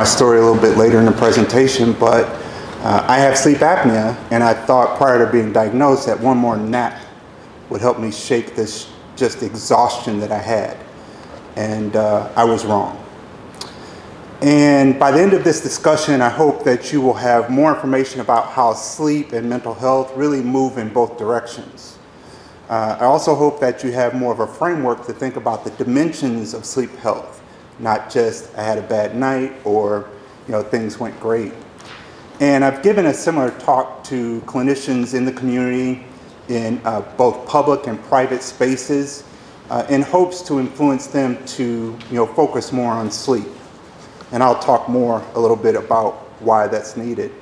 My story a little bit later in the presentation, but I have sleep apnea, and I thought prior to being diagnosed that one more nap would help me shake this just exhaustion that I had, and I was wrong. And by the end of this discussion, I hope that you will have more information about how sleep and mental health really move in both directions. I also hope that you have more of a framework to think about the dimensions of sleep health, not just I had a bad night or things went great. And I've given a similar talk to clinicians in the community in both public and private spaces in hopes to influence them to focus more on sleep. And I'll talk more a little bit about why that's needed.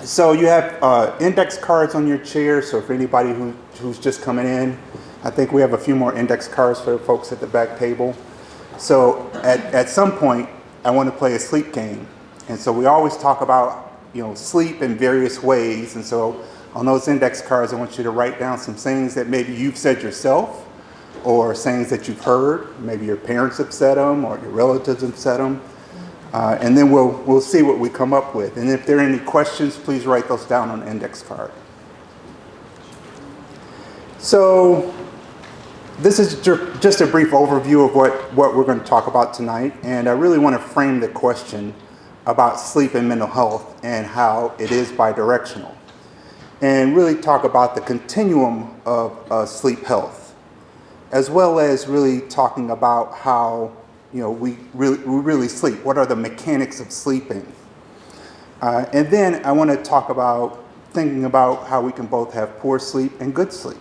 So you have index cards on your chair, so for anybody who's just coming in, I think we have a few more index cards for the folks at the back table. So at some point, I want to play a sleep game. And so we always talk about sleep in various ways. And so on those index cards, I want you to write down some things that maybe you've said yourself, or things that you've heard. Maybe your parents have said them, or your relatives have said them. And then we'll see what we come up with. And if there are any questions, please write those down on the index card. So this is just a brief overview of what we're going to talk about tonight. And I really want to frame the question about sleep and mental health and how it is bidirectional. And really talk about the continuum of sleep health, as well as really talking about how we really sleep. What are the mechanics of sleeping? And then I want to talk about thinking about how we can both have poor sleep and good sleep.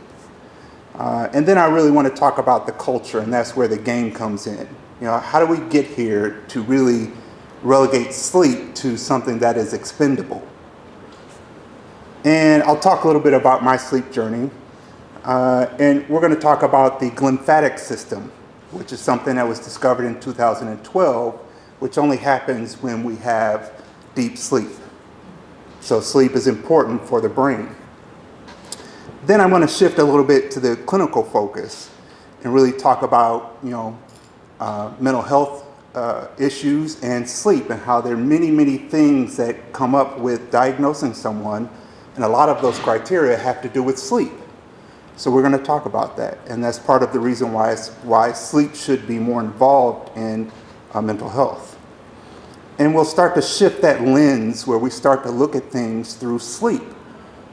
And then I really want to talk about the culture, and that's where the game comes in. How do we get here to really relegate sleep to something that is expendable? And I'll talk a little bit about my sleep journey. And we're going to talk about the glymphatic system, which is something that was discovered in 2012, which only happens when we have deep sleep. So sleep is important for the brain. Then I'm going to shift a little bit to the clinical focus and really talk about mental health issues and sleep, and how there are many things that come up with diagnosing someone, and a lot of those criteria have to do with sleep. So we're going to talk about that, and that's part of the reason why sleep should be more involved in mental health. And we'll start to shift that lens where we start to look at things through sleep.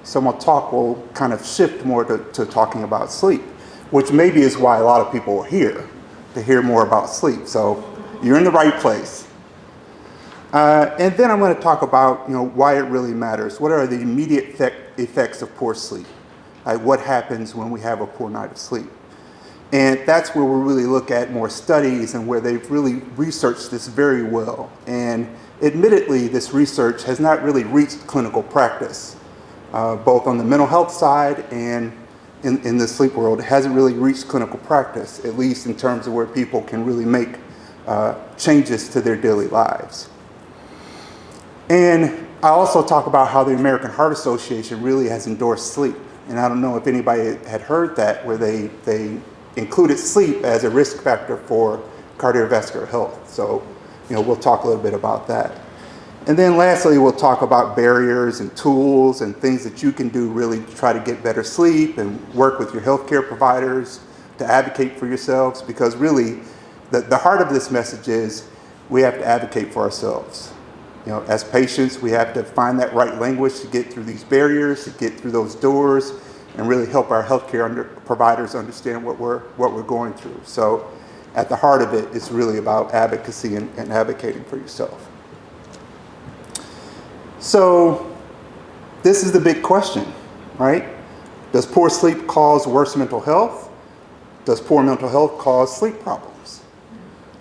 So we'll kind of shift more to talking about sleep, which maybe is why a lot of people are here, to hear more about sleep. So you're in the right place. And then I'm going to talk about why it really matters. What are the immediate effects of poor sleep? What happens when we have a poor night of sleep? And that's where we'll really look at more studies and where they've really researched this very well. And admittedly, this research has not really reached clinical practice, both on the mental health side and in the sleep world. It hasn't really reached clinical practice, at least in terms of where people can really make changes to their daily lives. And I also talk about how the American Heart Association really has endorsed sleep. And I don't know if anybody had heard that, where they included sleep as a risk factor for cardiovascular health. So, we'll talk a little bit about that. And then lastly, we'll talk about barriers and tools and things that you can do really to try to get better sleep, and work with your healthcare providers to advocate for yourselves, because really the heart of this message is we have to advocate for ourselves. As patients, we have to find that right language to get through these barriers, to get through those doors, and really help our healthcare providers understand what we're going through. So at the heart of it, it's really about advocacy and advocating for yourself. So this is the big question, right? Does poor sleep cause worse mental health? Does poor mental health cause sleep problems?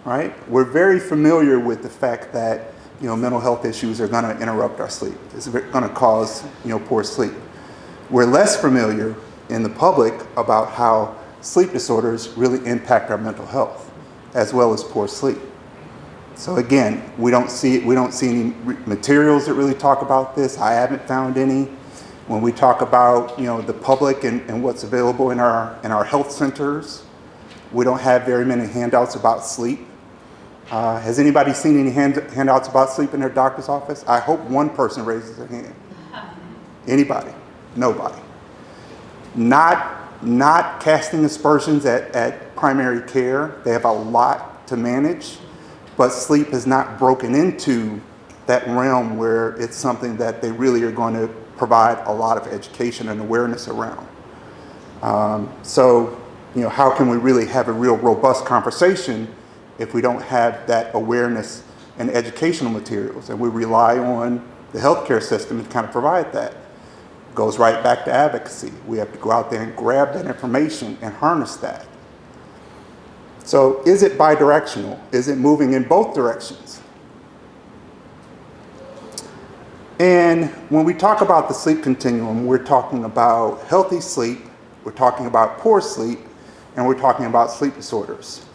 Right? We're very familiar with the fact that mental health issues are going to interrupt our sleep. It's going to cause poor sleep. We're less familiar in the public about how sleep disorders really impact our mental health, as well as poor sleep. So again, we don't see any materials that really talk about this. I haven't found any. When we talk about the public and what's available in our health centers, we don't have very many handouts about sleep. Has anybody seen any handouts about sleep in their doctor's office? I hope one person raises their hand. Anybody? Nobody. Not casting aspersions at primary care. They have a lot to manage, but sleep is not broken into that realm where it's something that they really are going to provide a lot of education and awareness around. So, how can we really have a real robust conversation if we don't have that awareness and educational materials? And we rely on the healthcare system to kind of provide that. Goes right back to advocacy. We have to go out there and grab that information and harness that. So is it bidirectional? Is it moving in both directions? And when we talk about the sleep continuum, we're talking about healthy sleep, we're talking about poor sleep, and we're talking about sleep disorders.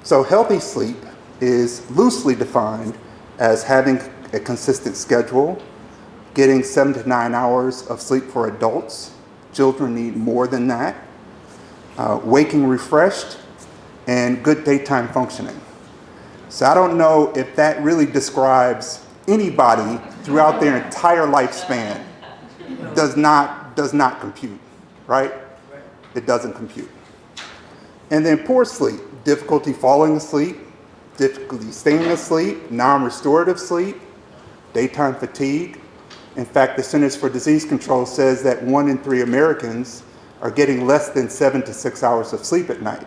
So healthy sleep is loosely defined as having a consistent schedule, getting 7 to 9 hours of sleep for adults. Children need more than that. Waking refreshed, and good daytime functioning. So I don't know if that really describes anybody throughout their entire lifespan. Does not compute, right? It doesn't compute. And then poor sleep, difficulty falling asleep, difficulty staying asleep, non-restorative sleep, daytime fatigue. In fact, the Centers for Disease Control says that 1 in 3 Americans are getting less than 7 to 6 hours of sleep at night.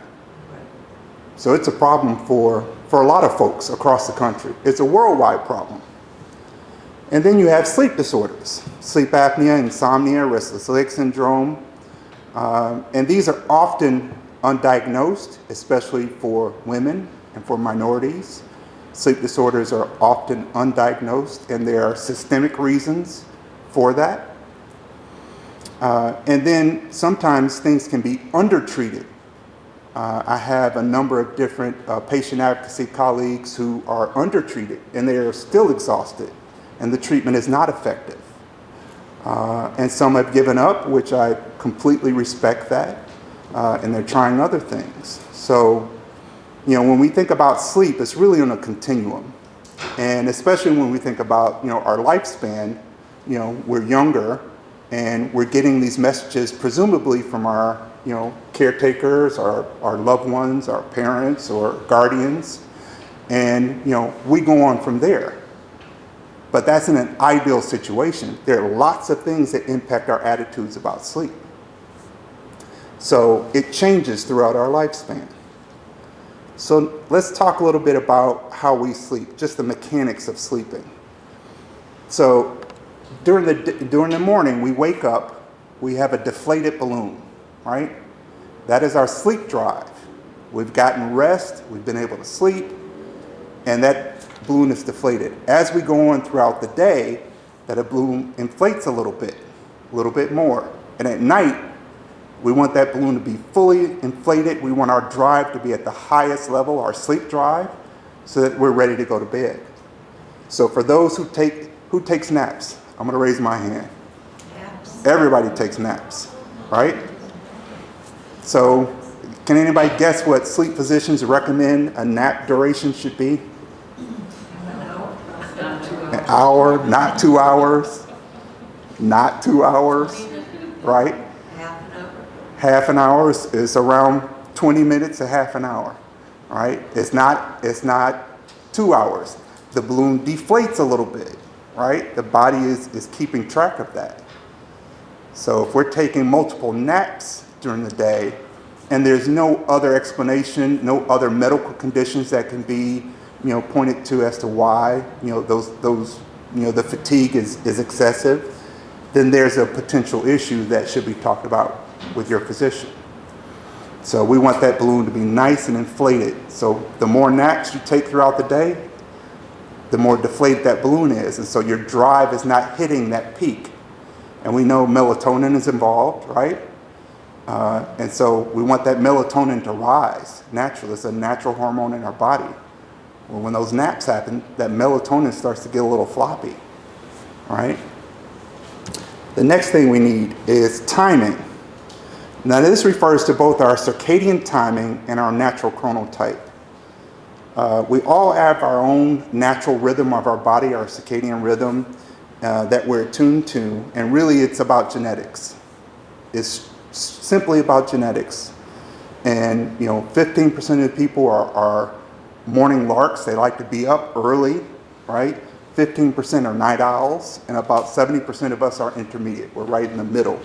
So it's a problem for a lot of folks across the country. It's a worldwide problem. And then you have sleep disorders, sleep apnea, insomnia, restless leg syndrome. And these are often undiagnosed, especially for women and for minorities. Sleep disorders are often undiagnosed, and there are systemic reasons for that. And then sometimes things can be undertreated. I have a number of different patient advocacy colleagues who are undertreated, and they are still exhausted, and the treatment is not effective. And some have given up, which I completely respect that, and they're trying other things. So, when we think about sleep, it's really on a continuum. And especially when we think about, our lifespan, we're younger and we're getting these messages presumably from our, caretakers, our loved ones, our parents or guardians. And, we go on from there. But that's in an ideal situation. There are lots of things that impact our attitudes about sleep. So it changes throughout our lifespan. So let's talk a little bit about how we sleep, just the mechanics of sleeping. So during the morning, we wake up, we have a deflated balloon, right? That is our sleep drive. We've gotten rest, we've been able to sleep, and that balloon is deflated. As we go on throughout the day, that balloon inflates a little bit more. And at night, we want that balloon to be fully inflated. We want our drive to be at the highest level, our sleep drive, so that we're ready to go to bed. So for those who takes naps, I'm going to raise my hand. Naps. Everybody takes naps, right? So can anybody guess what sleep physicians recommend a nap duration should be? An hour, not 2 hours, not 2 hours, right? Half an hour is around 20 minutes to half an hour, right? It's not 2 hours. The balloon deflates a little bit, right? The body is keeping track of that. So if we're taking multiple naps during the day and there's no other explanation, no other medical conditions that can be, pointed to as to why, the fatigue is excessive, then there's a potential issue that should be talked about with your physician. So we want that balloon to be nice and inflated. So the more naps you take throughout the day, the more deflated that balloon is. And so your drive is not hitting that peak. And we know melatonin is involved, right? And so we want that melatonin to rise naturally. It's a natural hormone in our body. Well, when those naps happen, that melatonin starts to get a little floppy, right? The next thing we need is timing. Now this refers to both our circadian timing and our natural chronotype. We all have our own natural rhythm of our body, our circadian rhythm that we're attuned to, and really it's about genetics. It's simply about genetics. And 15% of the people are morning larks. They like to be up early, right? 15% are night owls, and about 70% of us are intermediate. We're right in the middle.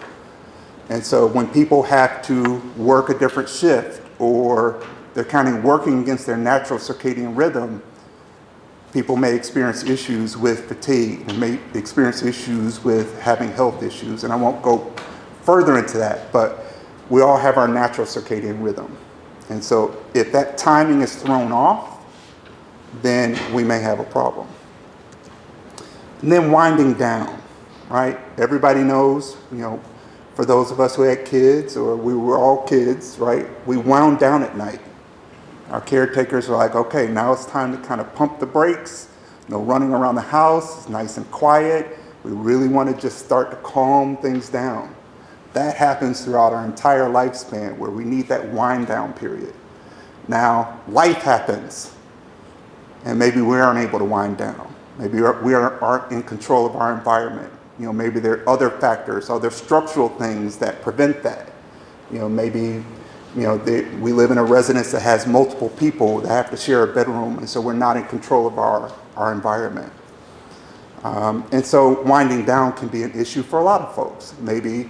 And so when people have to work a different shift, or they're kind of working against their natural circadian rhythm, people may experience issues with fatigue and may experience issues with having health issues. And I won't go further into that, but we all have our natural circadian rhythm. And so if that timing is thrown off, then we may have a problem. And then winding down, right? Everybody knows, for those of us who had kids, or we were all kids, right? We wound down at night. Our caretakers were like, okay, now it's time to kind of pump the brakes. No running around the house, it's nice and quiet. We really want to just start to calm things down. That happens throughout our entire lifespan, where we need that wind down period. Now, life happens, and maybe we aren't able to wind down. Maybe we aren't in control of our environment. Maybe there are other factors, other structural things that prevent that. Maybe we live in a residence that has multiple people that have to share a bedroom, and so we're not in control of our environment. And so winding down can be an issue for a lot of folks. Maybe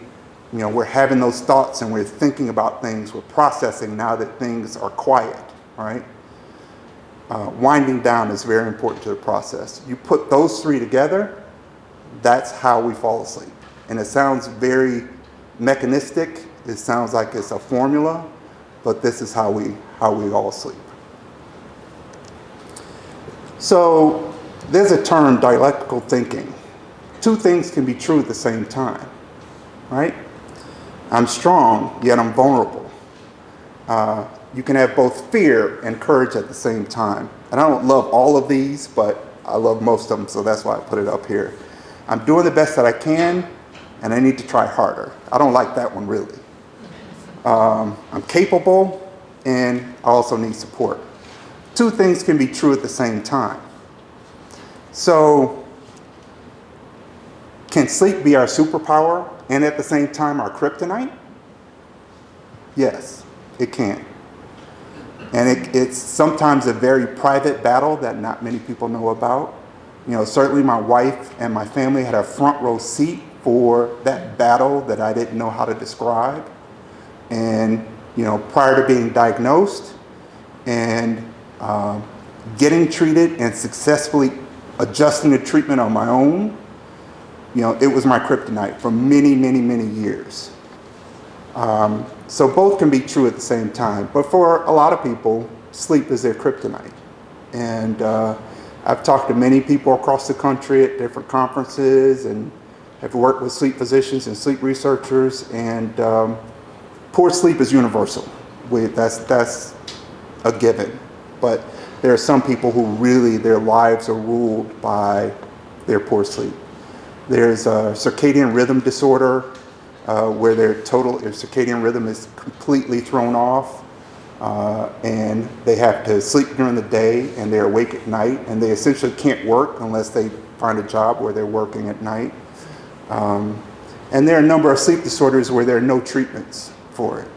we're having those thoughts and we're thinking about things, we're processing now that things are quiet, right? Winding down is very important to the process. You put those three together, that's how we fall asleep. And it sounds very mechanistic. It sounds like it's a formula, but this is how we all sleep. So there's a term, dialectical thinking. Two things can be true at the same time, right? I'm strong, yet I'm vulnerable. You can have both fear and courage at the same time. And I don't love all of these, but I love most of them, so that's why I put it up here. I'm doing the best that I can, and I need to try harder. I don't like that one, really. I'm capable, and I also need support. Two things can be true at the same time. So, can sleep be our superpower and at the same time our kryptonite? Yes, it can. And it's sometimes a very private battle that not many people know about. Certainly my wife and my family had a front row seat for that battle that I didn't know how to describe. And, prior to being diagnosed and getting treated and successfully adjusting to treatment on my own, it was my kryptonite for many, many, many years. So both can be true at the same time. But for a lot of people, sleep is their kryptonite. And I've talked to many people across the country at different conferences and have worked with sleep physicians and sleep researchers. And poor sleep is universal. That's a given. But there are some people who really, their lives are ruled by their poor sleep. There's a circadian rhythm disorder where their circadian rhythm is completely thrown off, and they have to sleep during the day and they're awake at night, and they essentially can't work unless they find a job where they're working at night. And there are a number of sleep disorders where there are no treatments for it.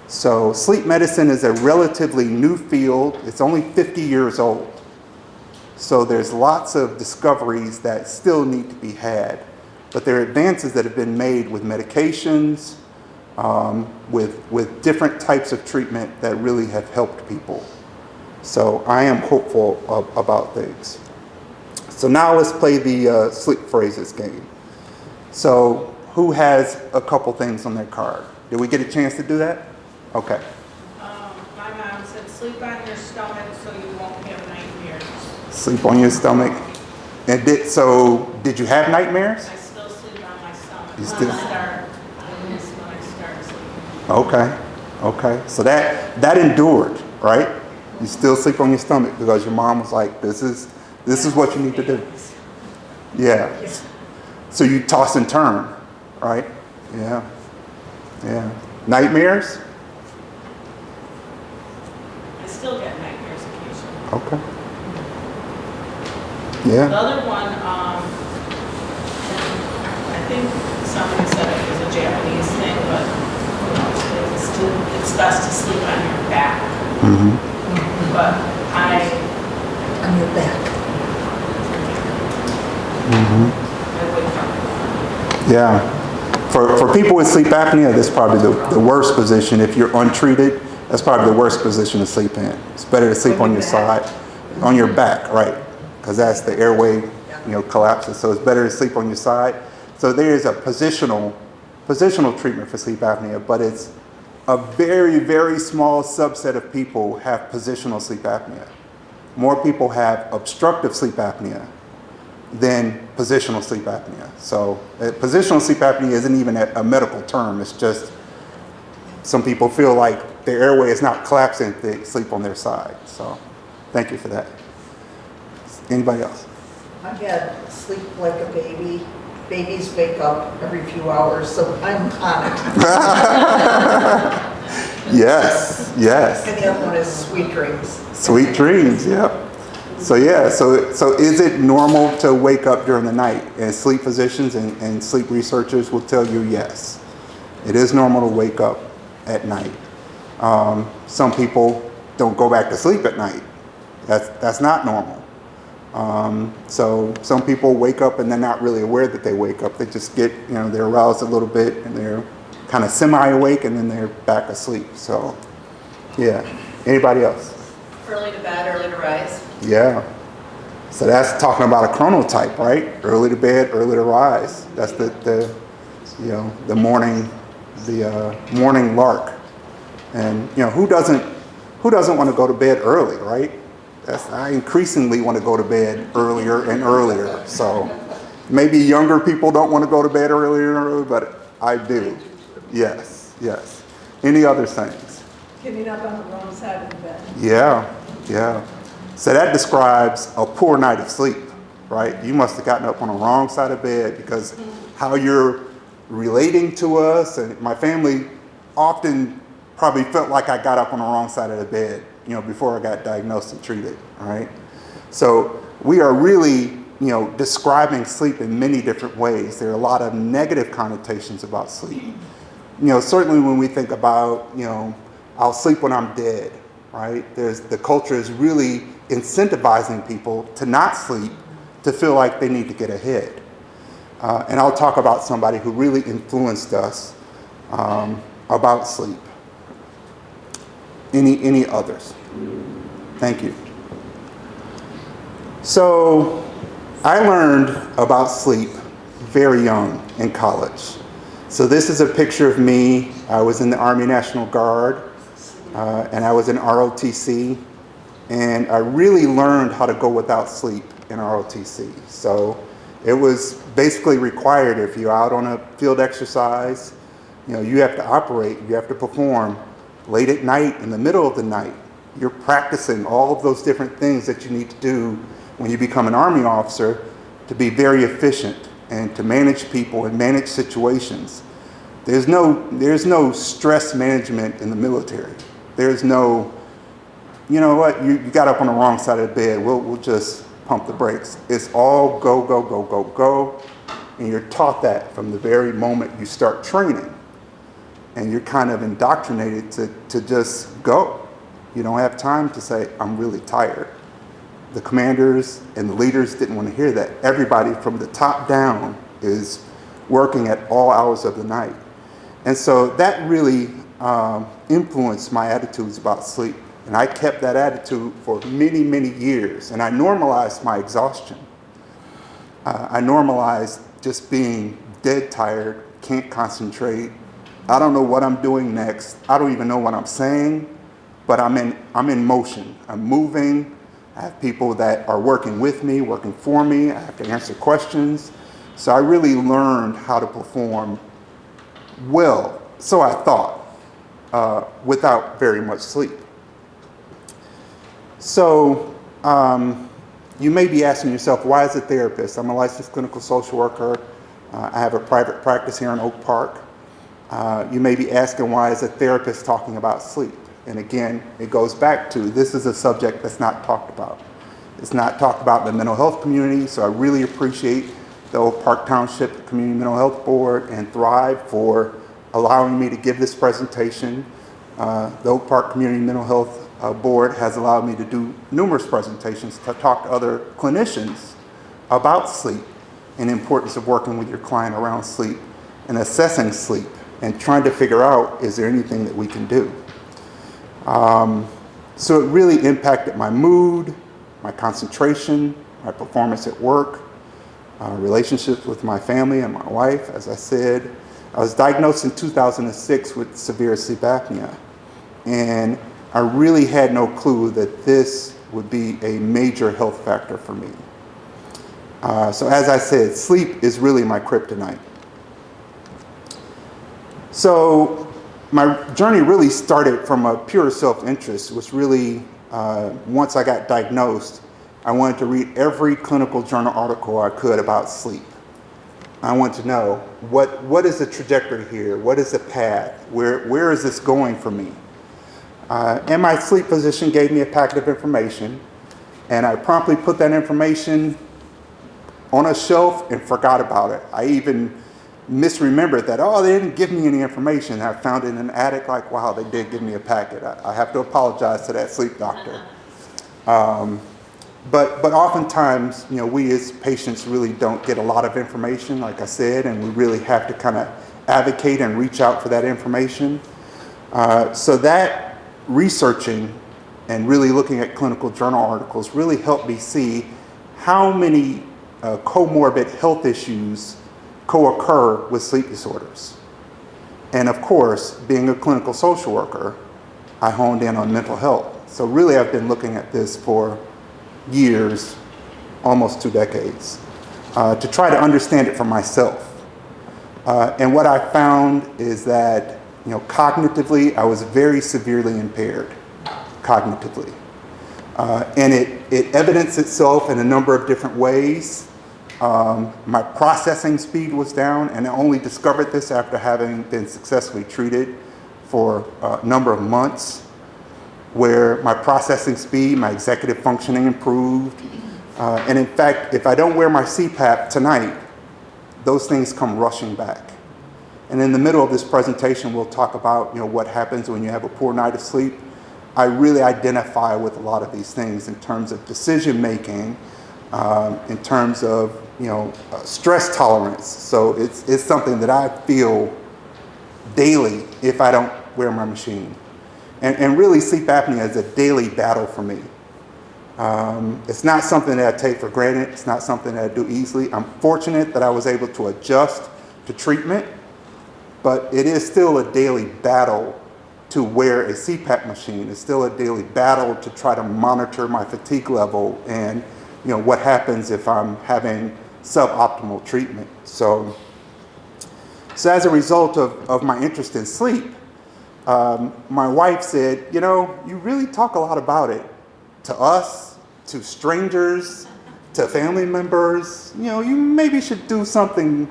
So sleep medicine is a relatively new field. It's only 50 years old. So there's lots of discoveries that still need to be had. But there are advances that have been made with medications, with different types of treatment that really have helped people. So I am hopeful about things. So now let's play the sleep phrases game. So who has a couple things on their card? Did we get a chance to do that? Okay. My mom said sleep on your stomach so you won't have nightmares. Sleep on your stomach. And did you have nightmares? I still sleep on my stomach. You still? When I start sleeping. Okay. So that endured, right? You still sleep on your stomach because your mom was like, this is what you need to do. Yeah. So you toss and turn, right? Yeah. Nightmares? I still get nightmares occasionally. Okay. The Yeah. other one, I think somebody said it was a Japanese thing, but who knows? It's best to sleep on your back. Mm-hmm. But On your back. Mm-hmm. I wake up. Yeah. For people with sleep apnea, that's probably the worst position. If you're untreated, that's probably the worst position to sleep in. It's better to sleep on your side, on your back, right? Because that's the airway, collapses. So it's better to sleep on your side. So there is a positional treatment for sleep apnea, but it's a very, very small subset of people have positional sleep apnea. More people have obstructive sleep apnea than positional sleep apnea. So positional sleep apnea isn't even a medical term. It's just some people feel like their airway is not collapsing if they sleep on their side. So thank you for that. Anybody else? I had sleep like a baby. Babies wake up every few hours, so I'm on it. Yes, yes. And the other one is sweet dreams. Sweet dreams, yeah. So yeah, so is it normal to wake up during the night? And sleep physicians and sleep researchers will tell you yes. It is normal to wake up at night. Some people don't go back to sleep at night. That's not normal. So some people wake up and they're not really aware that they wake up. They just get, they're aroused a little bit and they're kind of semi-awake and then they're back asleep. So yeah. Anybody else? Early to bed, early to rise. Yeah. So that's talking about a chronotype, right? Early to bed, early to rise. That's the morning lark. And who doesn't want to go to bed early, right? I increasingly want to go to bed earlier and earlier. So maybe younger people don't want to go to bed earlier and earlier, but I do. Yes, yes. Any other things? Getting up on the wrong side of the bed. Yeah, yeah. So that describes a poor night of sleep, right? You must have gotten up on the wrong side of bed because how you're relating to us, and my family often probably felt like I got up on the wrong side of the bed, before I got diagnosed and treated, right? So we are really, describing sleep in many different ways. There are a lot of negative connotations about sleep. Certainly when we think about, I'll sleep when I'm dead, right? The culture is really incentivizing people to not sleep, to feel like they need to get ahead. And I'll talk about somebody who really influenced us about sleep. Any others? Thank you. So I learned about sleep very young in college. So this is a picture of me. I was in the Army National Guard, and I was in ROTC, and I really learned how to go without sleep in ROTC. So it was basically required if you're out on a field exercise, you have to operate, you have to perform late at night, in the middle of the night. You're practicing all of those different things that you need to do when you become an Army officer to be very efficient and to manage people and manage situations. There's no stress management in the military. There's no, you got up on the wrong side of the bed, we'll just pump the brakes. It's all go, go, go, go, go. And you're taught that from the very moment you start training. And you're kind of indoctrinated to just go. You don't have time to say, I'm really tired. The commanders and the leaders didn't want to hear that. Everybody from the top down is working at all hours of the night. And so that really influenced my attitudes about sleep. And I kept that attitude for many, many years. And I normalized my exhaustion. I normalized just being dead tired, can't concentrate. I don't know what I'm doing next. I don't even know what I'm saying, but I'm in motion. I'm moving. I have people that are working with me, working for me. I have to answer questions. So I really learned how to perform well, so I thought, without very much sleep. So you may be asking yourself, why as a therapist? I'm a licensed clinical social worker. I have a private practice here in Oak Park. You may be asking, why is a therapist talking about sleep? And again, it goes back to this is a subject that's not talked about. It's not talked about in the mental health community, so I really appreciate the Oak Park Township Community Mental Health Board and Thrive for allowing me to give this presentation. The Oak Park Community Mental Health Board has allowed me to do numerous presentations to talk to other clinicians about sleep and the importance of working with your client around sleep and assessing sleep and trying to figure out, is there anything that we can do? So it really impacted my mood, my concentration, my performance at work, relationships with my family and my wife. As I said, I was diagnosed in 2006 with severe sleep apnea, and I really had no clue that this would be a major health factor for me. So as I said, sleep is really my kryptonite. So my journey really started from a pure self-interest. It was really, once I got diagnosed, I wanted to read every clinical journal article I could about sleep. I wanted to know, what is the trajectory here? What is the path? Where is this going for me? And my sleep physician gave me a packet of information, and I promptly put that information on a shelf and forgot about it. I even misremembered that, oh, they didn't give me any information. I found it in an attic, like, wow, they did give me a packet. I have to apologize to that sleep doctor. But oftentimes, we as patients really don't get a lot of information, like I said, and we really have to kind of advocate and reach out for that information. So that researching and really looking at clinical journal articles really helped me see how many comorbid health issues co-occur with sleep disorders. And of course, being a clinical social worker, I honed in on mental health. So really I've been looking at this for years, almost 2 decades, to try to understand it for myself. And what I found is that, cognitively, I was very severely impaired, cognitively. And it evidenced itself in a number of different ways. My processing speed was down, and I only discovered this after having been successfully treated for a number of months, where my processing speed, my executive functioning improved. And in fact, if I don't wear my CPAP tonight, those things come rushing back. And in the middle of this presentation, we'll talk about what happens when you have a poor night of sleep. I really identify with a lot of these things in terms of decision making, in terms of stress tolerance. So it's something that I feel daily if I don't wear my machine. And really, sleep apnea is a daily battle for me. It's not something that I take for granted. It's not something that I do easily. I'm fortunate that I was able to adjust to treatment, but it is still a daily battle to wear a CPAP machine. It's still a daily battle to try to monitor my fatigue level and what happens if I'm having suboptimal treatment. So as a result of my interest in sleep, my wife said, you really talk a lot about it to us, to strangers, to family members. You maybe should do something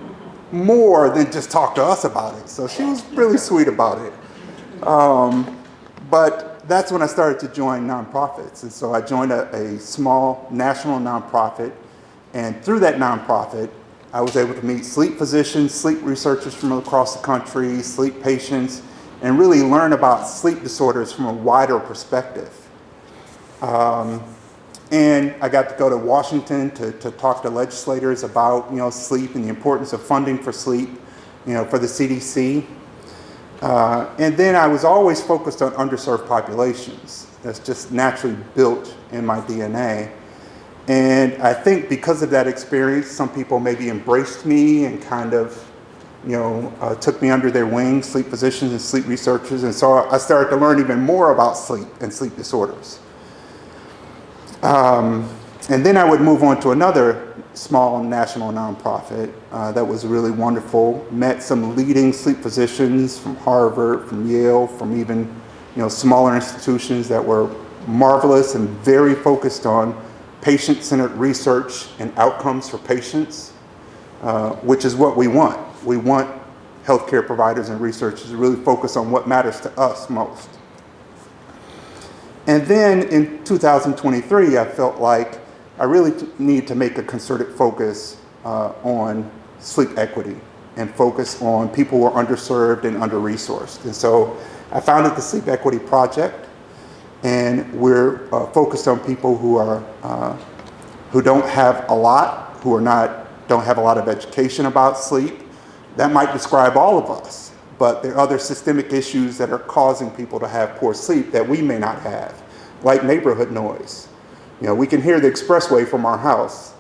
more than just talk to us about it. So she was really sweet about it. But that's when I started to join nonprofits. And so I joined a small national nonprofit. And through that nonprofit, I was able to meet sleep physicians, sleep researchers from across the country, sleep patients, and really learn about sleep disorders from a wider perspective. And I got to go to Washington to talk to legislators about sleep and the importance of funding for sleep, for the CDC. And then I was always focused on underserved populations. That's just naturally built in my DNA. And I think because of that experience, some people maybe embraced me and kind of took me under their wing, sleep physicians and sleep researchers. And so I started to learn even more about sleep and sleep disorders. And then I would move on to another small national nonprofit that was really wonderful. Met some leading sleep physicians from Harvard, from Yale, from even smaller institutions that were marvelous and very focused on patient-centered research and outcomes for patients, which is what we want. We want healthcare providers and researchers to really focus on what matters to us most. And then in 2023, I felt like I really need to make a concerted focus on sleep equity and focus on people who are underserved and under-resourced. And so I founded the Sleep Equity Project, and we're focused on people who don't have a lot, don't have a lot of education about sleep. That might describe all of us, but there are other systemic issues that are causing people to have poor sleep that we may not have, like neighborhood noise. You know, we can hear the expressway from our house,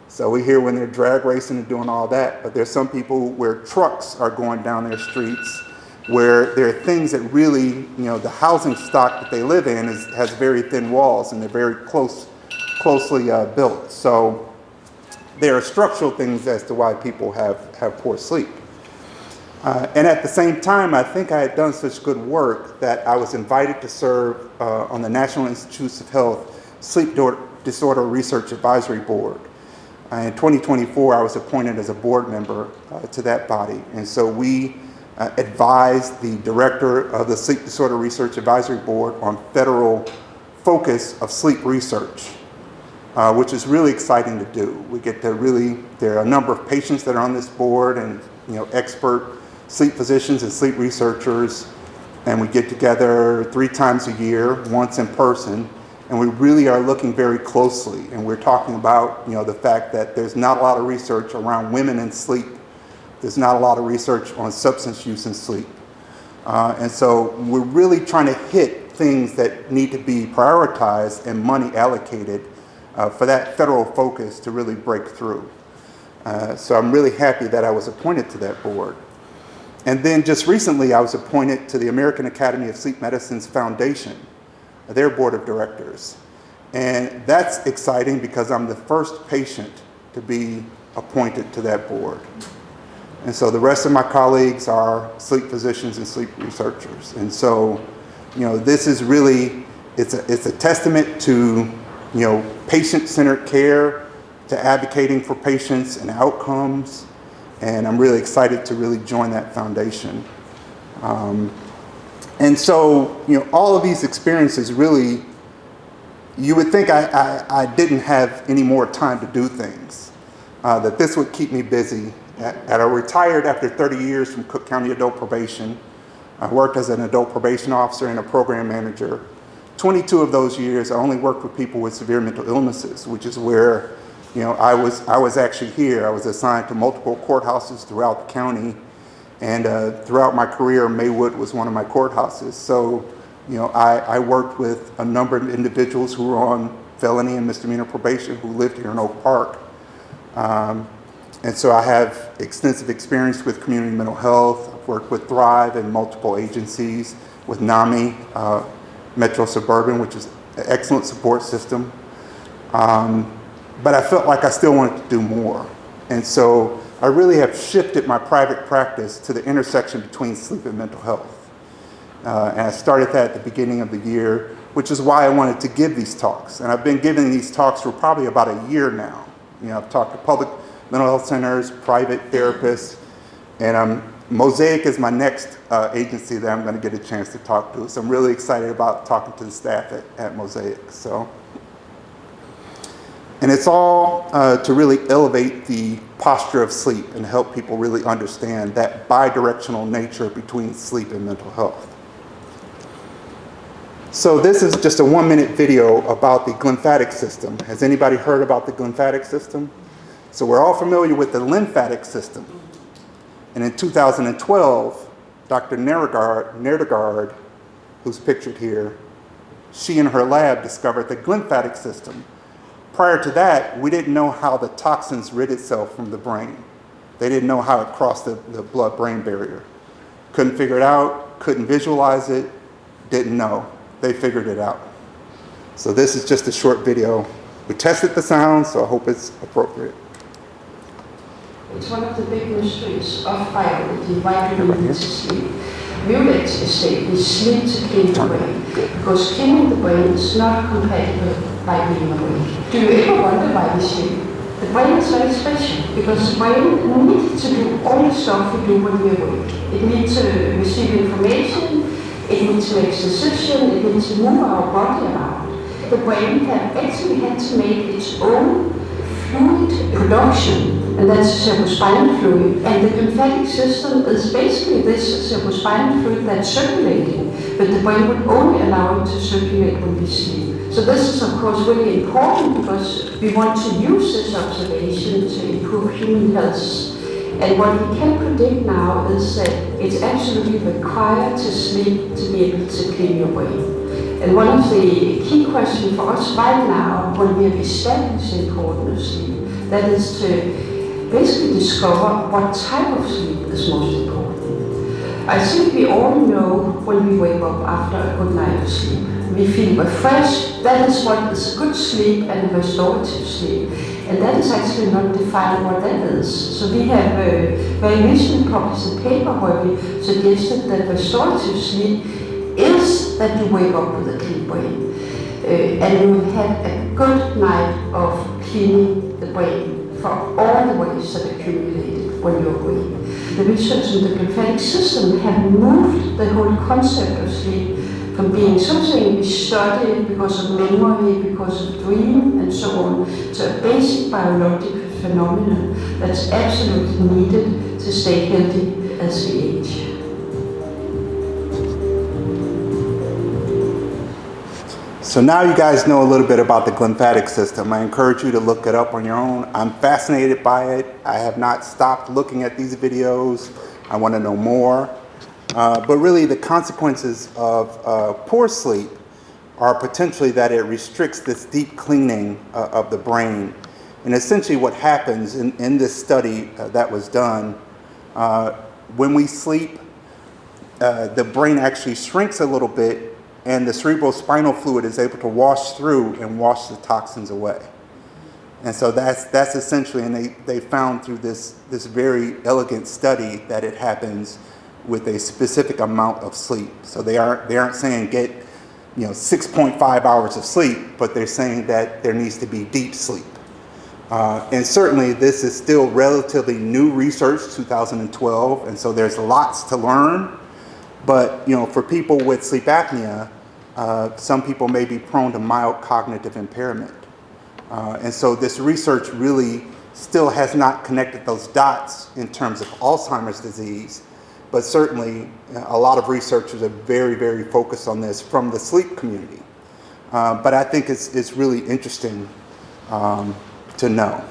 so we hear when they're drag racing and doing all that, but there's some people where trucks are going down their streets, where there are things that really, you know, the housing stock that they live in has very thin walls, and they're very closely built. So there are structural things as to why people have poor sleep. And at the same time, I think I had done such good work that I was invited to serve on the National Institutes of Health Sleep Disorder Research Advisory Board. In 2024, I was appointed as a board member to that body. And so we advised the director of the Sleep Disorder Research Advisory Board on federal focus of sleep research, which is really exciting to do. We get to there are a number of patients that are on this board, and, you know, expert sleep physicians and sleep researchers, and we get together 3 times a year, once in person, and we really are looking very closely, and we're talking about, you know, the fact that there's not a lot of research around women and sleep. There's not a lot of research on substance use and sleep. And so we're really trying to hit things that need to be prioritized and money allocated for that federal focus to really break through. So I'm really happy that I was appointed to that board. And then just recently, I was appointed to the American Academy of Sleep Medicine's foundation, their board of directors. And that's exciting because I'm the first patient to be appointed to that board. And so the rest of my colleagues are sleep physicians and sleep researchers. And so, you know, this is really, it's a testament to, you know, patient-centered care, to advocating for patients and outcomes. And I'm really excited to really join that foundation. And so, you know, all of these experiences really, you would think I didn't have any more time to do things, that this would keep me busy. I retired after 30 years from Cook County Adult Probation. I worked as an adult probation officer and a program manager. 22 of those years, I only worked with people with severe mental illnesses, which is where, you know, I was actually here. I was assigned to multiple courthouses throughout the county, and throughout my career, Maywood was one of my courthouses. So, you know, I worked with a number of individuals who were on felony and misdemeanor probation who lived here in Oak Park. And so I have extensive experience with community mental health. I've worked with Thrive and multiple agencies, with NAMI, Metro Suburban, which is an excellent support system. But I felt like I still wanted to do more. And so I really have shifted my private practice to the intersection between sleep and mental health. And I started that at the beginning of the year, which is why I wanted to give these talks. And I've been giving these talks for probably about a year now. You know, I've talked to public mental health centers, private therapists, and Mosaic is my next agency that I'm going to get a chance to talk to. So I'm really excited about talking to the staff at Mosaic. And it's all to really elevate the posture of sleep and help people really understand that bidirectional nature between sleep and mental health. So this is just a 1-minute video about the glymphatic system. Has anybody heard about the glymphatic system? So we're all familiar with the lymphatic system. And in 2012, Dr. Nerdegard, who's pictured here, she and her lab discovered the glymphatic system. Prior to that, we didn't know how the toxins rid itself from the brain. They didn't know how it crossed the blood-brain barrier. Couldn't figure it out, couldn't visualize it, didn't know. They figured it out. So this is just a short video. We tested the sound, so I hope it's appropriate. It's one of the big mysteries of biology, why do we need to sleep? Mulet's state is sleep to clean the brain, because cleaning the brain is not compatible by being awake. Do you ever wonder why we sleep? The brain is very special, because the brain needs to do all the stuff we do when we're awake. It needs to receive information, it needs to make decision, it needs to move our body around. The brain actually had to make its own fluid production, and that's cerebrospinal fluid. And the lymphatic system is basically this cerebrospinal fluid that's circulating, but the brain would only allow it to circulate when we sleep. So this is of course really important because we want to use this observation to improve human health. And what we can predict now is that it's absolutely required to sleep to be able to clean your brain. And one of the key questions for us right now, when we have established the importance of sleep, that is to basically discover what type of sleep is most important. I think we all know when we wake up after a good night of sleep. We feel refreshed. That is what is a good sleep and a restorative sleep. And that is actually not defined what that is. So we have very recently published a paper where we suggested that restorative sleep is that you wake up with a clean brain. And you have a good night of cleaning the brain for all the ways that accumulated when you're awake. The research in the lymphatic system have moved the whole concept of sleep from being something we study because of memory, because of dream, and so on, to a basic biological phenomenon that's absolutely needed to stay healthy as we age. So now you guys know a little bit about the lymphatic system. I encourage you to look it up on your own. I'm fascinated by it. I have not stopped looking at these videos. I want to know more. But really the consequences of poor sleep are potentially that it restricts this deep cleaning of the brain. And essentially what happens in this study that was done, when we sleep, the brain actually shrinks a little bit and the cerebrospinal fluid is able to wash through and wash the toxins away. And so that's essentially, and they found through this very elegant study that it happens with a specific amount of sleep. So they aren't saying get 6.5 hours of sleep, but they're saying that there needs to be deep sleep. And certainly this is still relatively new research, 2012, and so there's lots to learn. But for people with sleep apnea, some people may be prone to mild cognitive impairment. And so this research really still has not connected those dots in terms of Alzheimer's disease. But certainly, a lot of researchers are very, very focused on this from the sleep community. But I think it's really interesting to know.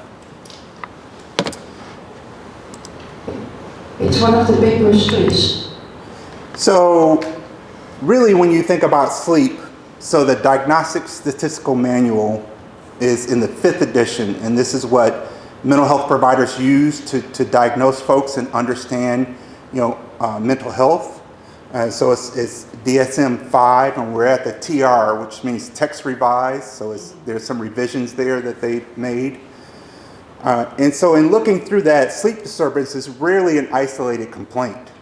It's one of the big mysteries. So really, when you think about sleep, so the Diagnostic Statistical Manual is in the 5th edition, and this is what mental health providers use to diagnose folks and understand mental health. So it's DSM-5, and we're at the TR, which means text revised. So there's some revisions there that they made. And so in looking through that, sleep disturbance is rarely an isolated complaint.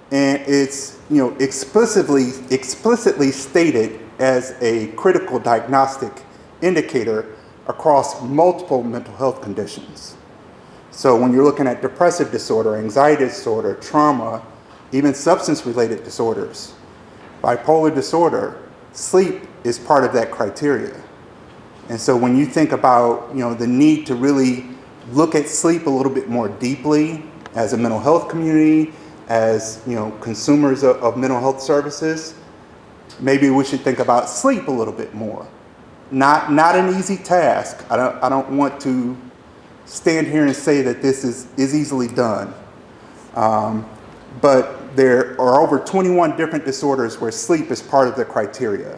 And it's explicitly stated as a critical diagnostic indicator across multiple mental health conditions. So when you're looking at depressive disorder, anxiety disorder, trauma, even substance-related disorders, bipolar disorder, sleep is part of that criteria. And so when you think about the need to really look at sleep a little bit more deeply as a mental health community, as consumers of mental health services, maybe we should think about sleep a little bit more. Not an easy task. I don't want to stand here and say that this is easily done. But there are over 21 different disorders where sleep is part of the criteria.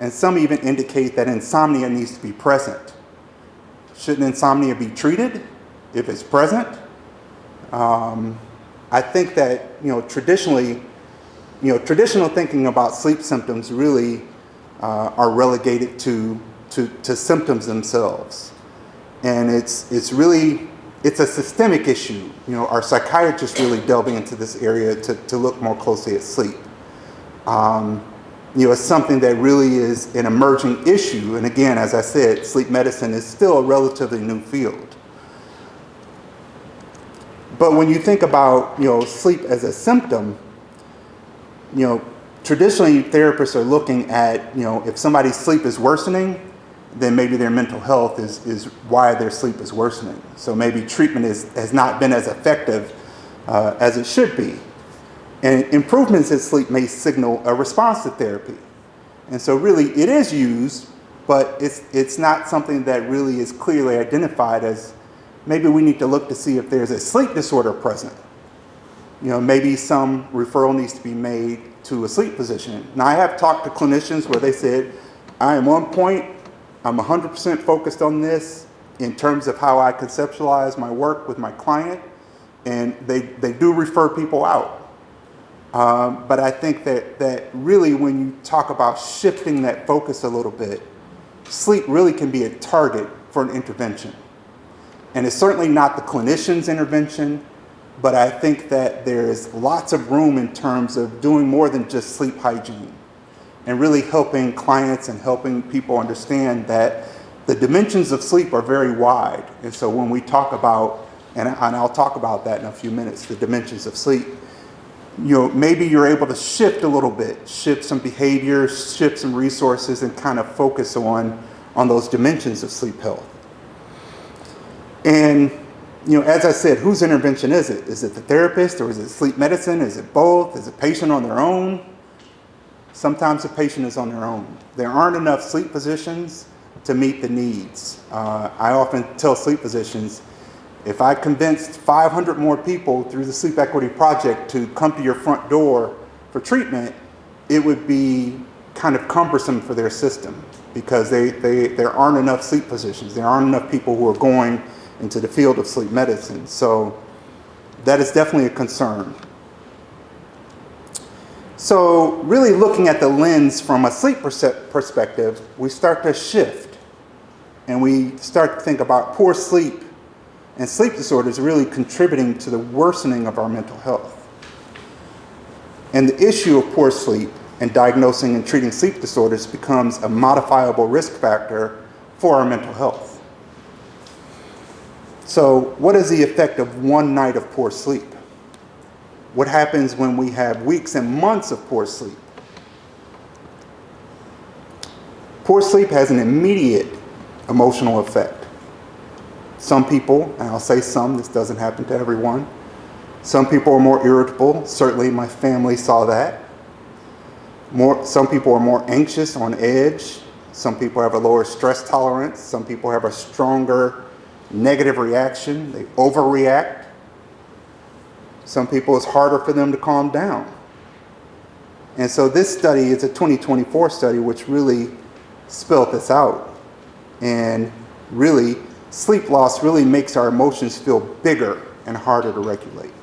And some even indicate that insomnia needs to be present. Shouldn't insomnia be treated if it's present? I think that traditional thinking about sleep symptoms really are relegated to symptoms themselves, and it's a systemic issue. Our psychiatrists really delving into this area to look more closely at sleep. It's something that really is an emerging issue, and again, as I said, sleep medicine is still a relatively new field. But when you think about sleep as a symptom, traditionally therapists are looking at, if somebody's sleep is worsening, then maybe their mental health is why their sleep is worsening. So maybe treatment has not been as effective as it should be. And improvements in sleep may signal a response to therapy. And so really it is used, but it's not something that really is clearly identified as maybe we need to look to see if there's a sleep disorder present. Maybe some referral needs to be made to a sleep physician. Now I have talked to clinicians where they said, I am on point, I'm 100% focused on this in terms of how I conceptualize my work with my client, and they do refer people out. But I think that really when you talk about shifting that focus a little bit, sleep really can be a target for an intervention. And it's certainly not the clinician's intervention, but I think that there's lots of room in terms of doing more than just sleep hygiene and really helping clients and helping people understand that the dimensions of sleep are very wide. And so when we talk about, and I'll talk about that in a few minutes, the dimensions of sleep, maybe you're able to shift a little bit, shift some behaviors, shift some resources, and kind of focus on those dimensions of sleep health. And, as I said, whose intervention is it? Is it the therapist, or is it sleep medicine? Is it both? Is it patient on their own? Sometimes the patient is on their own. There aren't enough sleep physicians to meet the needs. I often tell sleep physicians, if I convinced 500 more people through the Sleep Equity Project to come to your front door for treatment, it would be kind of cumbersome for their system because there aren't enough sleep physicians. There aren't enough people who are going into the field of sleep medicine. So that is definitely a concern. So really looking at the lens from a sleep perspective, we start to shift and we start to think about poor sleep and sleep disorders really contributing to the worsening of our mental health. And the issue of poor sleep and diagnosing and treating sleep disorders becomes a modifiable risk factor for our mental health. So what is the effect of one night of poor sleep? What happens when we have weeks and months of poor sleep? Poor sleep has an immediate emotional effect. Some people, and I'll say some, this doesn't happen to everyone, some people are more irritable. Certainly my family saw that. Some people are more anxious, on edge. Some people have a lower stress tolerance. Some people have a stronger negative reaction. They overreact. Some people, it's harder for them to calm down. And so this study is a 2024 study which really spelled this out. And really, sleep loss really makes our emotions feel bigger and harder to regulate.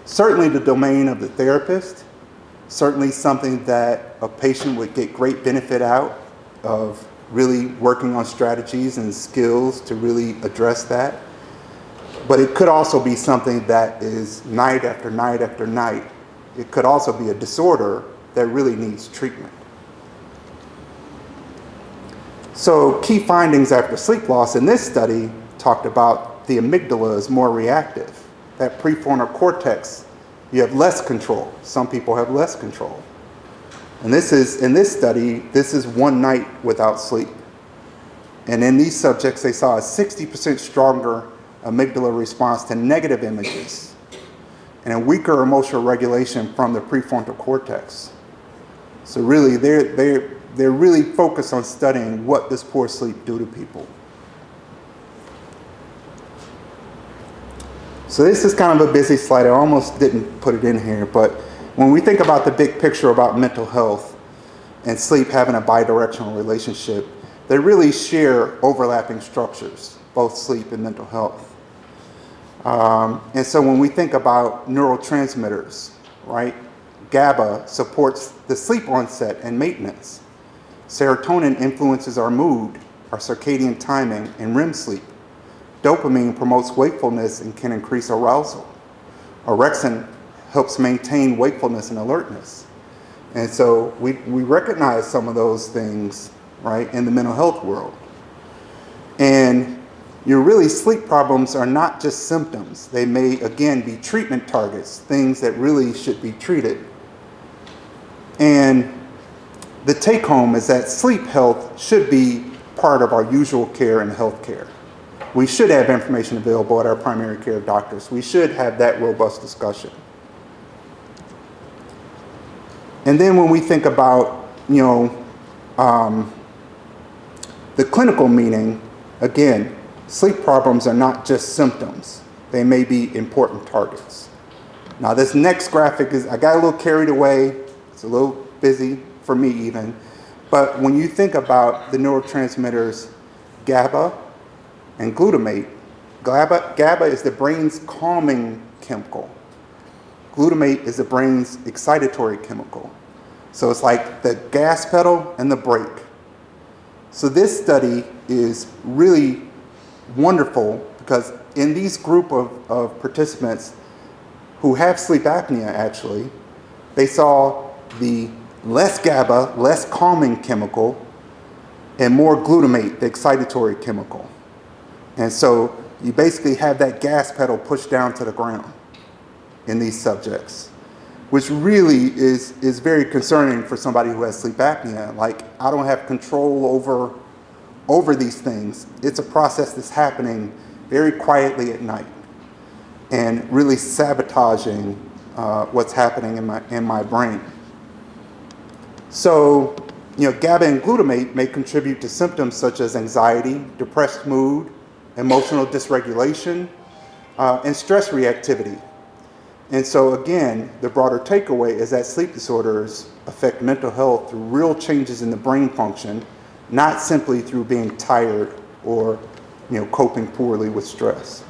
Certainly the domain of the therapist, certainly something that a patient would get great benefit out of really working on strategies and skills to really address that. But it could also be something that is night after night after night. It could also be a disorder that really needs treatment. So key findings after sleep loss in this study talked about the amygdala is more reactive. That prefrontal cortex, you have less control. Some people have less control. And in this study, this is one night without sleep. And in these subjects, they saw a 60% stronger amygdala response to negative images and a weaker emotional regulation from the prefrontal cortex. So really, they're really focused on studying what does poor sleep do to people. So this is kind of a busy slide. I almost didn't put it in here, but when we think about the big picture about mental health and sleep having a bidirectional relationship, they really share overlapping structures, both sleep and mental health. And so when we think about neurotransmitters, right, GABA supports the sleep onset and maintenance. Serotonin influences our mood, our circadian timing, and REM sleep. Dopamine promotes wakefulness and can increase arousal. Orexin helps maintain wakefulness and alertness. And so we recognize some of those things, right, in the mental health world. And really, sleep problems are not just symptoms. They may, again, be treatment targets, things that really should be treated. And the take home is that sleep health should be part of our usual care in healthcare. We should have information available at our primary care doctors. We should have that robust discussion. And then when we think about, the clinical meaning, again, sleep problems are not just symptoms. They may be important targets. Now this next graphic I got a little carried away. It's a little busy for me even. But when you think about the neurotransmitters GABA and glutamate, GABA is the brain's calming chemical. Glutamate is the brain's excitatory chemical. So it's like the gas pedal and the brake. So this study is really wonderful because in these group of participants who have sleep apnea, actually, they saw the less GABA, less calming chemical, and more glutamate, the excitatory chemical. And so you basically have that gas pedal pushed down to the ground in these subjects, which really is very concerning for somebody who has sleep apnea. Like, I don't have control over these things. It's a process that's happening very quietly at night and really sabotaging what's happening in my brain. So, GABA and glutamate may contribute to symptoms such as anxiety, depressed mood, emotional dysregulation, and stress reactivity. And so again, the broader takeaway is that sleep disorders affect mental health through real changes in the brain function, not simply through being tired or coping poorly with stress.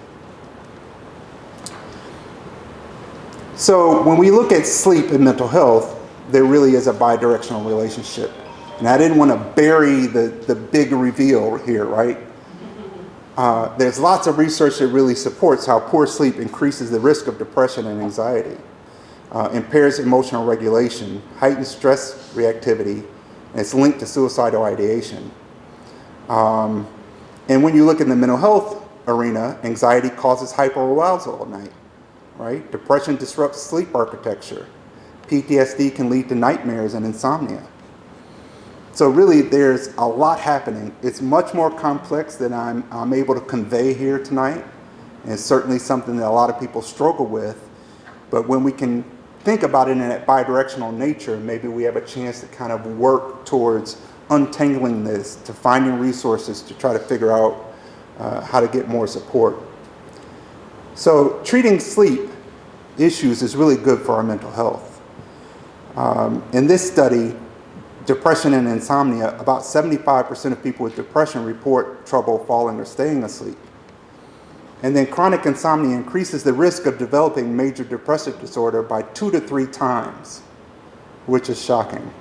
So when we look at sleep and mental health, there really is a bidirectional relationship. And I didn't want to bury the big reveal here, right? There's lots of research that really supports how poor sleep increases the risk of depression and anxiety, impairs emotional regulation, heightens stress reactivity, and it's linked to suicidal ideation. And when you look in the mental health arena, anxiety causes hyperarousal at night, right? Depression disrupts sleep architecture. PTSD can lead to nightmares and insomnia. So really, there's a lot happening. It's much more complex than I'm able to convey here tonight. And it's certainly something that a lot of people struggle with. But when we can think about it in that bidirectional nature, maybe we have a chance to kind of work towards untangling this, to finding resources to try to figure out how to get more support. So treating sleep issues is really good for our mental health. In this study, depression and insomnia, about 75% of people with depression report trouble falling or staying asleep. And then chronic insomnia increases the risk of developing major depressive disorder by 2 to 3 times, which is shocking.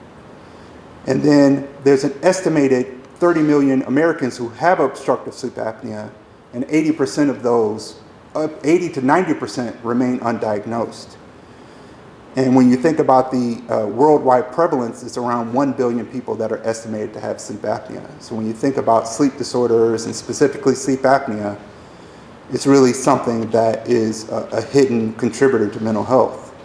And then there's an estimated 30 million Americans who have obstructive sleep apnea, and 80% of those, 80 to 90% remain undiagnosed. And when you think about the worldwide prevalence, it's around 1 billion people that are estimated to have sleep apnea. So when you think about sleep disorders and specifically sleep apnea, it's really something that is a hidden contributor to mental health.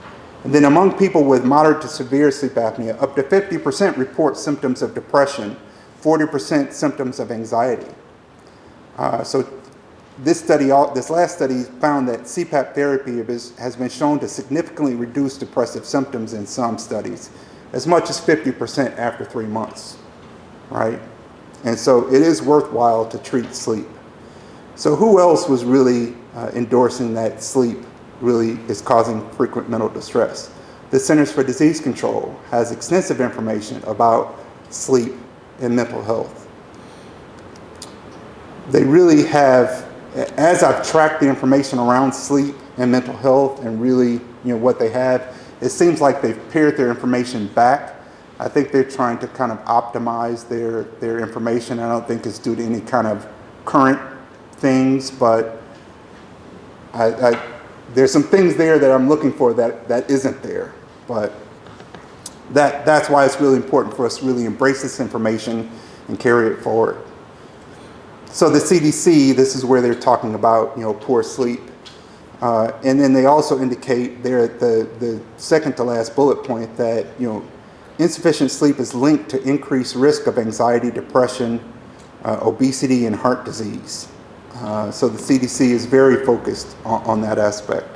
And then among people with moderate to severe sleep apnea, up to 50% report symptoms of depression, 40% symptoms of anxiety. So this last study found that CPAP therapy has been shown to significantly reduce depressive symptoms in some studies, as much as 50% after 3 months, right? And so it is worthwhile to treat sleep. So who else was really endorsing that sleep really is causing frequent mental distress? The Centers for Disease Control has extensive information about sleep and mental health. They really have, as I've tracked the information around sleep and mental health and really, what they have, it seems like they've pared their information back. I think they're trying to kind of optimize their information. I don't think it's due to any kind of current things, but there's some things there that I'm looking for that isn't there. But that's why it's really important for us to really embrace this information and carry it forward. So the CDC, this is where they're talking about, poor sleep. And then they also indicate there at the second to last bullet point that, insufficient sleep is linked to increased risk of anxiety, depression, obesity, and heart disease. So the CDC is very focused on that aspect.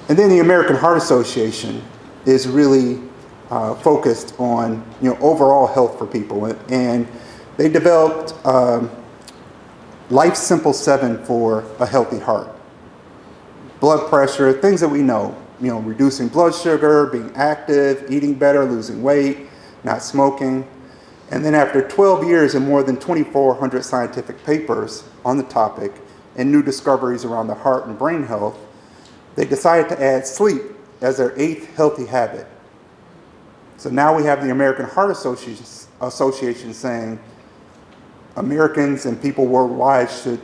And then the American Heart Association is really focused on overall health for people, and they developed Life Simple 7 for a healthy heart. Blood pressure, things that we know, reducing blood sugar, being active, eating better, losing weight, not smoking. And then after 12 years and more than 2,400 scientific papers on the topic and new discoveries around the heart and brain health, they decided to add sleep as their 8th healthy habit. So now we have the American Heart Association saying Americans and people worldwide should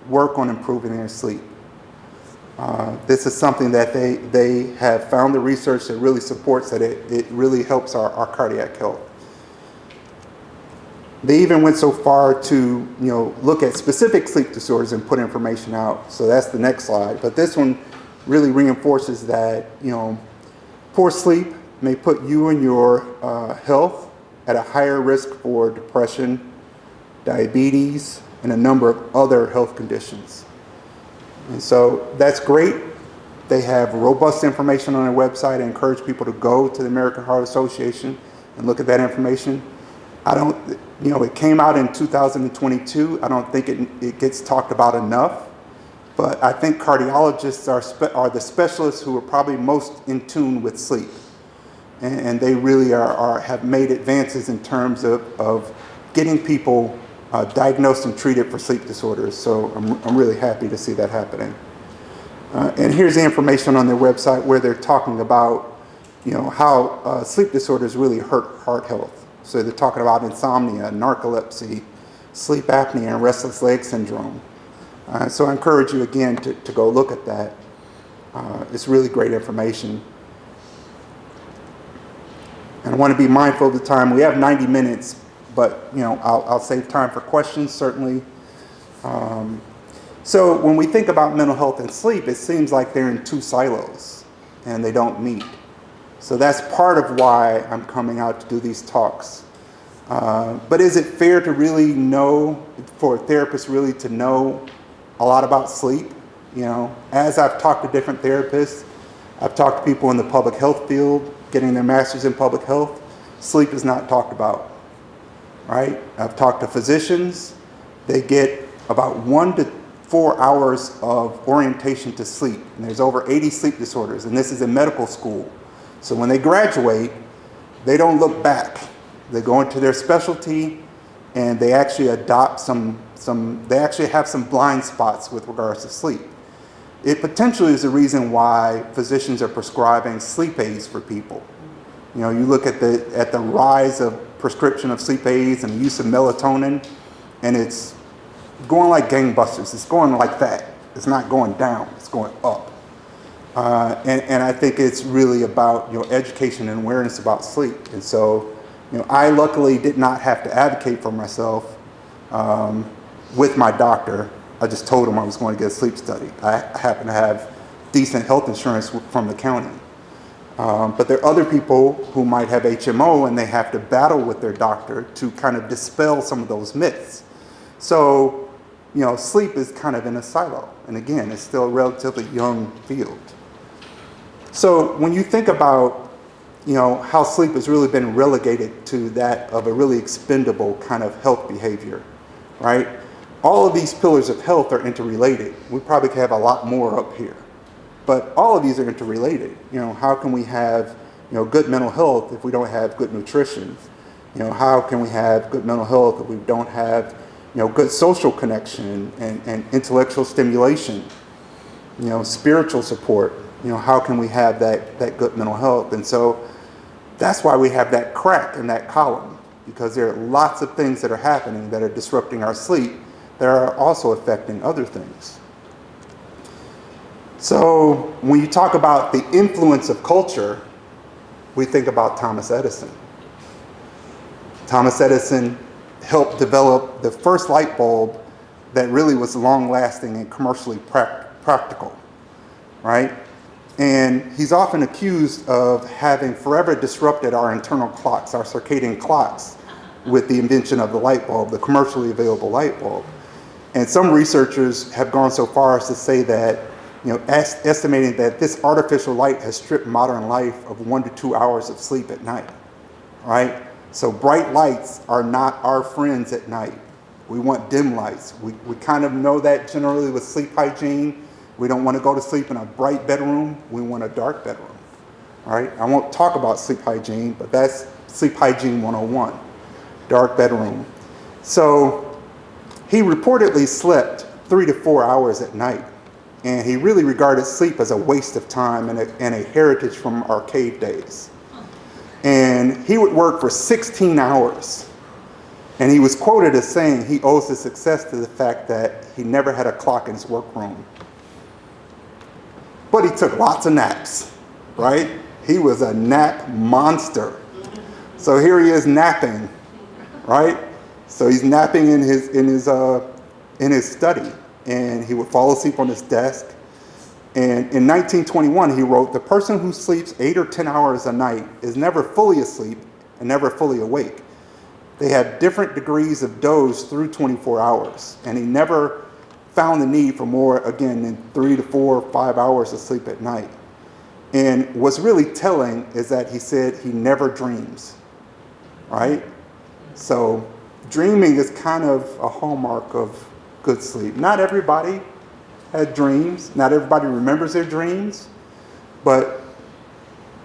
work on improving their sleep. This is something that they have found the research that really supports that it really helps our cardiac health. They even went so far to look at specific sleep disorders and put information out. So that's the next slide. But this one really reinforces that poor sleep may put you and your health at a higher risk for depression, diabetes, and a number of other health conditions. And so that's great. They have robust information on their website. I encourage people to go to the American Heart Association and look at that information. It came out in 2022. I don't think it gets talked about enough, but I think cardiologists are the specialists who are probably most in tune with sleep. And they really have made advances in terms of getting people diagnosed and treated for sleep disorders. So I'm really happy to see that happening. And here's the information on their website where they're talking about how sleep disorders really hurt heart health. So they're talking about insomnia, narcolepsy, sleep apnea, and restless leg syndrome. So I encourage you again to go look at that. It's really great information. And I want to be mindful of the time. We have 90 minutes, but I'll save time for questions, certainly. So when we think about mental health and sleep, it seems like they're in two silos and they don't meet. So that's part of why I'm coming out to do these talks. But is it fair to really know, for therapists really to know a lot about sleep? As I've talked to different therapists, I've talked to people in the public health field, getting their master's in public health, sleep is not talked about, right? I've talked to physicians, they get about 1 to 4 hours of orientation to sleep. And there's over 80 sleep disorders, and this is in medical school. So when they graduate, they don't look back. They go into their specialty and they actually adopt they actually have some blind spots with regards to sleep. It potentially is the reason why physicians are prescribing sleep aids for people. You look at the rise of prescription of sleep aids and the use of melatonin, and it's going like gangbusters. It's going like that. It's not going down, it's going up. And I think it's really about education and awareness about sleep. And so I luckily did not have to advocate for myself with my doctor. I just told him I was going to get a sleep study. I happen to have decent health insurance from the county. But there are other people who might have HMO and they have to battle with their doctor to kind of dispel some of those myths. So, sleep is kind of in a silo. And again, it's still a relatively young field. So when you think about, how sleep has really been relegated to that of a really expendable kind of health behavior, right? All of these pillars of health are interrelated. We probably could have a lot more up here, but all of these are interrelated. How can we have, good mental health if we don't have good nutrition? How can we have good mental health if we don't have, good social connection and intellectual stimulation, spiritual support? How can we have that good mental health? And so that's why we have that crack in that column, because there are lots of things that are happening that are disrupting our sleep that are also affecting other things. So when you talk about the influence of culture, we think about Thomas Edison. Thomas Edison helped develop the first light bulb that really was long-lasting and commercially practical, right? And he's often accused of having forever disrupted our internal clocks, our circadian clocks, with the invention of the light bulb, the commercially available light bulb. And some researchers have gone so far as to say that, estimating that this artificial light has stripped modern life of 1 to 2 hours of sleep at night, right? So bright lights are not our friends at night. We want dim lights. We kind of know that generally with sleep hygiene. We don't want to go to sleep in a bright bedroom. We want a dark bedroom, right? I won't talk about sleep hygiene, but that's sleep hygiene 101, dark bedroom. So he reportedly slept 3 to 4 hours at night, and he really regarded sleep as a waste of time and a heritage from our cave days. And he would work for 16 hours. And he was quoted as saying he owes his success to the fact that he never had a clock in his workroom. But he took lots of naps, right? He was a nap monster. So here he is napping, right? So he's napping in his study, and he would fall asleep on his desk. And in 1921, he wrote, "The person who sleeps 8 or 10 hours a night is never fully asleep and never fully awake. They have different degrees of doze through 24 hours. And he never found the need for more, again, than 3 to 4 or 5 hours of sleep at night. And what's really telling is that he said he never dreams, right? So dreaming is kind of a hallmark of good sleep. Not everybody had dreams. Not everybody remembers their dreams. But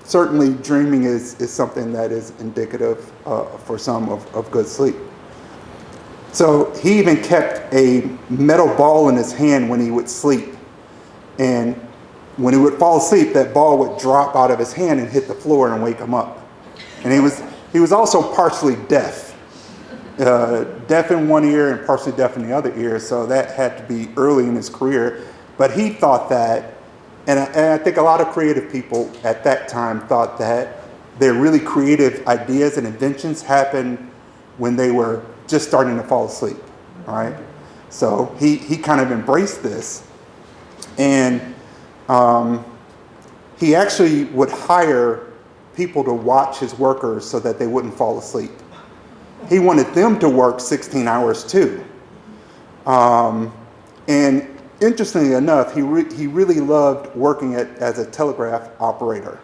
certainly dreaming is something that is indicative for some of good sleep. So he even kept a metal ball in his hand when he would sleep. And when he would fall asleep, that ball would drop out of his hand and hit the floor and wake him up. And he was also partially deaf. Deaf in one ear and partially deaf in the other ear, so that had to be early in his career. But he thought that, and I think a lot of creative people at that time thought that their really creative ideas and inventions happened when they were just starting to fall asleep, all right? So he kind of embraced this, and he actually would hire people to watch his workers so that they wouldn't fall asleep. He wanted them to work 16 hours too. And interestingly enough, he really loved working as a telegraph operator.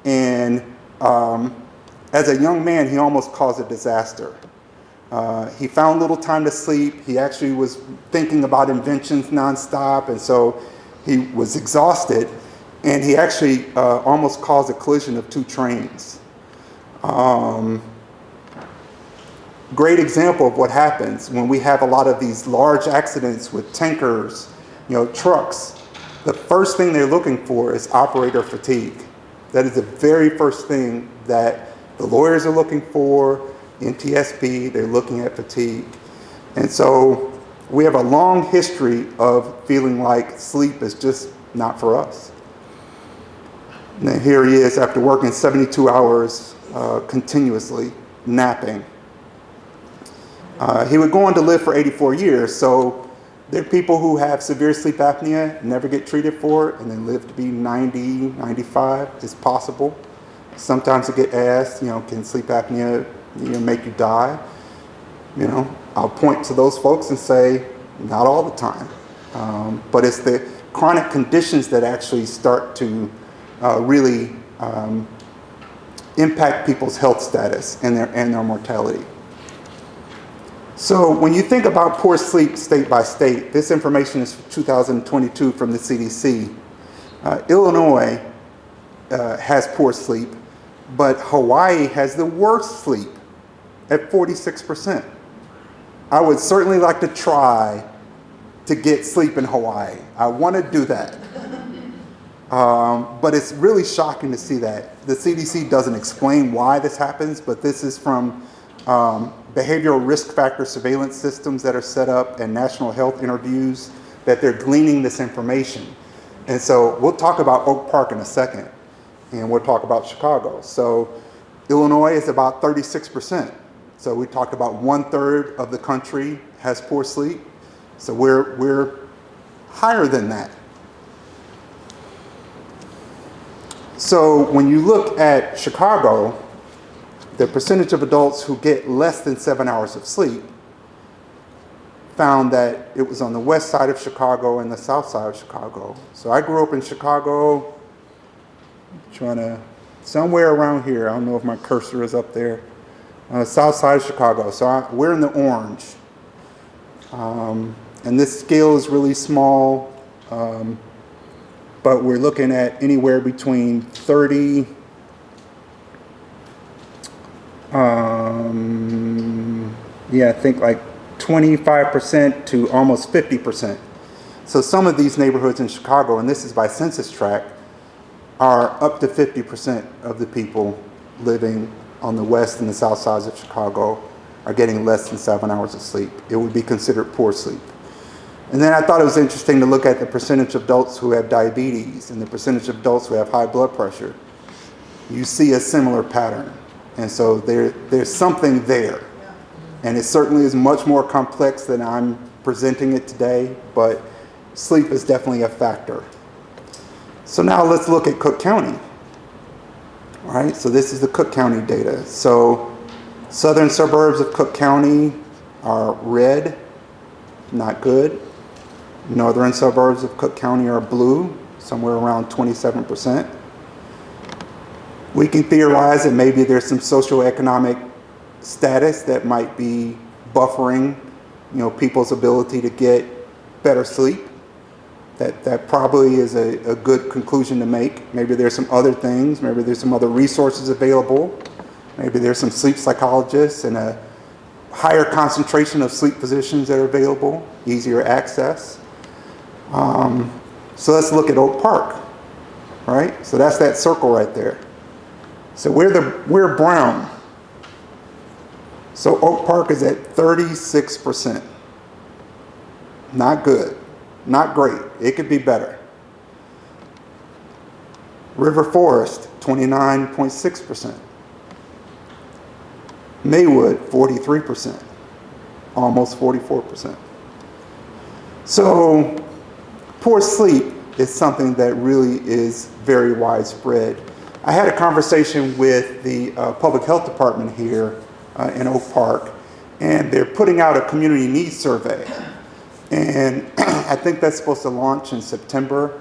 And as a young man, he almost caused a disaster. He found little time to sleep. He actually was thinking about inventions nonstop, and so he was exhausted. And he actually almost caused a collision of 2 trains. Great example of what happens when we have a lot of these large accidents with tankers, trucks. The first thing they're looking for is operator fatigue. That is the very first thing that the lawyers are looking for. NTSB, they're looking at fatigue. And so we have a long history of feeling like sleep is just not for us. And here he is after working 72 hours continuously, napping. He would go on to live for 84 years. So there are people who have severe sleep apnea, never get treated for it, and then live to be 90, 95. It's possible. Sometimes I get asked, can sleep apnea make you die? I'll point to those folks and say, not all the time. But it's the chronic conditions that actually start to really impact people's health status and their mortality. So when you think about poor sleep state by state, this information is 2022 from the CDC. Illinois has poor sleep, but Hawaii has the worst sleep at 46%. I would certainly like to try to get sleep in Hawaii. I want to do that. But it's really shocking to see that. The CDC doesn't explain why this happens, but this is from behavioral risk factor surveillance systems that are set up and national health interviews that they're gleaning this information. And so we'll talk about Oak Park in a second, and we'll talk about Chicago. So Illinois is about 36%. So we talked about 1/3 of the country has poor sleep. So we're higher than that. So when you look at Chicago, the percentage of adults who get less than 7 hours of sleep found that it was on the west side of Chicago and the south side of Chicago. So I grew up in Chicago, somewhere around here. I don't know if my cursor is up there. South side of Chicago. So we're in the orange. And this scale is really small, but we're looking at anywhere between 30, I think like 25% to almost 50%. So some of these neighborhoods in Chicago, and this is by census tract, are up to 50% of the people living on the west and the south sides of Chicago are getting less than 7 hours of sleep. It would be considered poor sleep. And then I thought it was interesting to look at the percentage of adults who have diabetes and the percentage of adults who have high blood pressure. You see a similar pattern. And so there's something there. And it certainly is much more complex than I'm presenting it today, but sleep is definitely a factor. So now let's look at Cook County. All right, so this is the Cook County data. So southern suburbs of Cook County are red, not good. Northern suburbs of Cook County are blue, somewhere around 27%. We can theorize that maybe there's some socioeconomic status that might be buffering, people's ability to get better sleep. That probably is a good conclusion to make. Maybe there's some other things. Maybe there's some other resources available. Maybe there's some sleep psychologists and a higher concentration of sleep physicians that are available, easier access. So let's look at Oak Park, right? So that's that circle right there. So we're brown. So Oak Park is at 36%. Not good. Not great. It could be better. River Forest, 29.6%. Maywood, 43%. Almost 44%. So poor sleep is something that really is very widespread. I had a conversation with the public health department here in Oak Park, and they're putting out a community needs survey. And I think that's supposed to launch in September.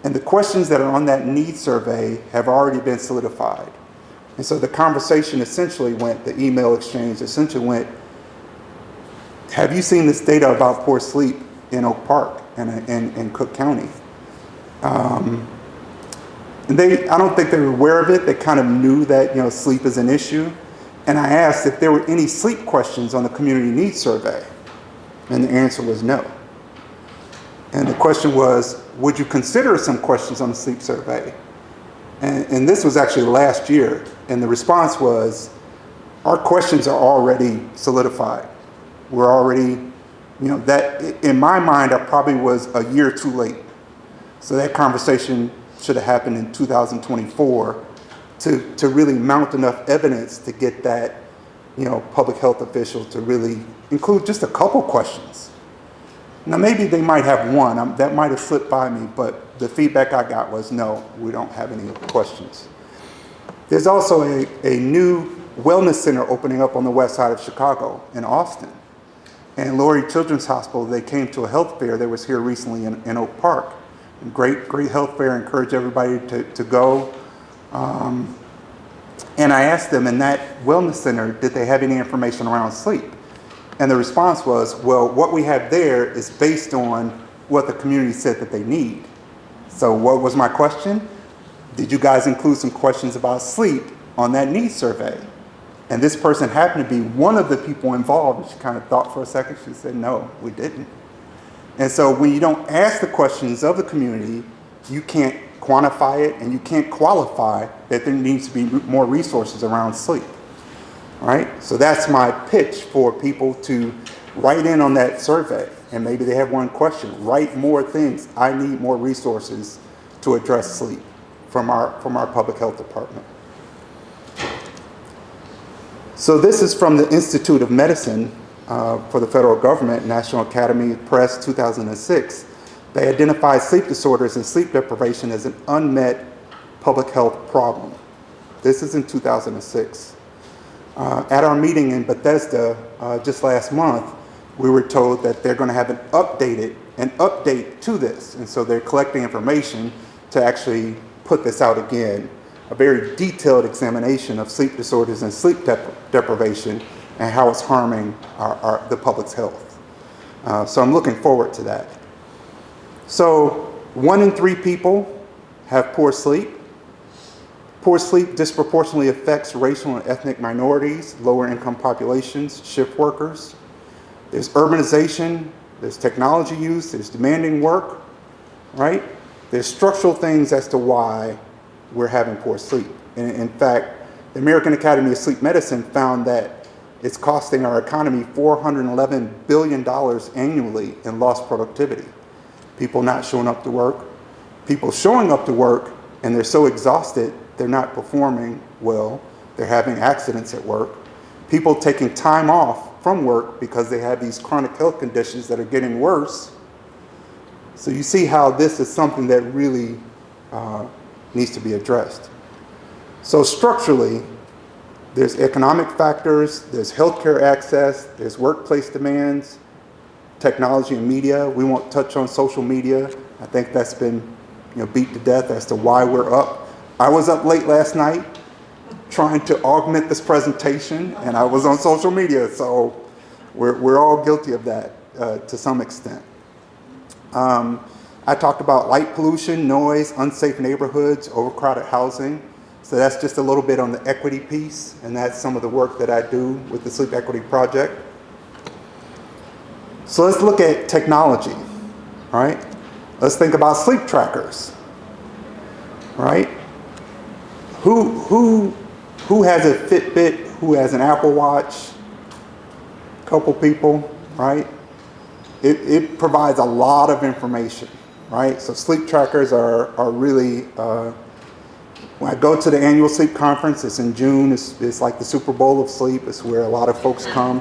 And the questions that are on that needs survey have already been solidified. And so the conversation essentially went, the email exchange essentially went, have you seen this data about poor sleep in Oak Park and in Cook County? And I don't think they were aware of it. They kind of knew that, sleep is an issue. And I asked if there were any sleep questions on the community needs survey. And the answer was no. And the question was, would you consider some questions on the sleep survey? And this was actually last year. And the response was, our questions are already solidified. We're already, that in my mind, I probably was a year too late. So that conversation should have happened in 2024 to really mount enough evidence to get that, public health official to really include just a couple questions. Now, maybe they might have one. That might have slipped by me, but the feedback I got was, no, we don't have any questions. There's also a new wellness center opening up on the west side of Chicago in Austin. And Lurie Children's Hospital, they came to a health fair that was here recently in Oak Park. Great health fair. Encourage everybody to go. And I asked them in that wellness center, did they have any information around sleep? And the response was, well, what we have there is based on what the community said that they need. So what was my question? Did you guys include some questions about sleep on that needs survey? And this person happened to be one of the people involved. And she kind of thought for a second. She said, no, we didn't. And so when you don't ask the questions of the community, you can't quantify it and you can't qualify that there needs to be more resources around sleep. All right? So that's my pitch for people to write in on that survey. And maybe they have one question. Write more things. I need more resources to address sleep from our public health department. So this is from the Institute of Medicine for the federal government, National Academy Press, 2006. They identified sleep disorders and sleep deprivation as an unmet public health problem. This is in 2006. At our meeting in Bethesda just last month, we were told that they're going to have an update to this. And so they're collecting information to actually put this out again, a very detailed examination of sleep disorders and sleep deprivation and how it's harming the public's health. So I'm looking forward to that. So 1 in 3 people have poor sleep. Poor sleep disproportionately affects racial and ethnic minorities, lower income populations, shift workers. There's urbanization, there's technology use, there's demanding work, right? There's structural things as to why we're having poor sleep. And in fact, the American Academy of Sleep Medicine found that it's costing our economy $411 billion annually in lost productivity. People not showing up to work, people showing up to work and they're so exhausted, they're not performing well, they're having accidents at work. People taking time off from work because they have these chronic health conditions that are getting worse. So you see how this is something that really needs to be addressed. So structurally, there's economic factors, there's healthcare access, there's workplace demands, technology and media. We won't touch on social media. I think that's been beat to death as to why we're up. I was up late last night trying to augment this presentation, and I was on social media, so we're all guilty of that to some extent. I talked about light pollution, noise, unsafe neighborhoods, overcrowded housing. So that's just a little bit on the equity piece, and that's some of the work that I do with the Sleep Equity Project. So let's look at technology, right? Let's think about sleep trackers, right? Who has a Fitbit? Who has an Apple Watch? A couple people, right? It provides a lot of information, right? So sleep trackers are really, when I go to the annual sleep conference, it's in June, it's like the Super Bowl of sleep. It's where a lot of folks come.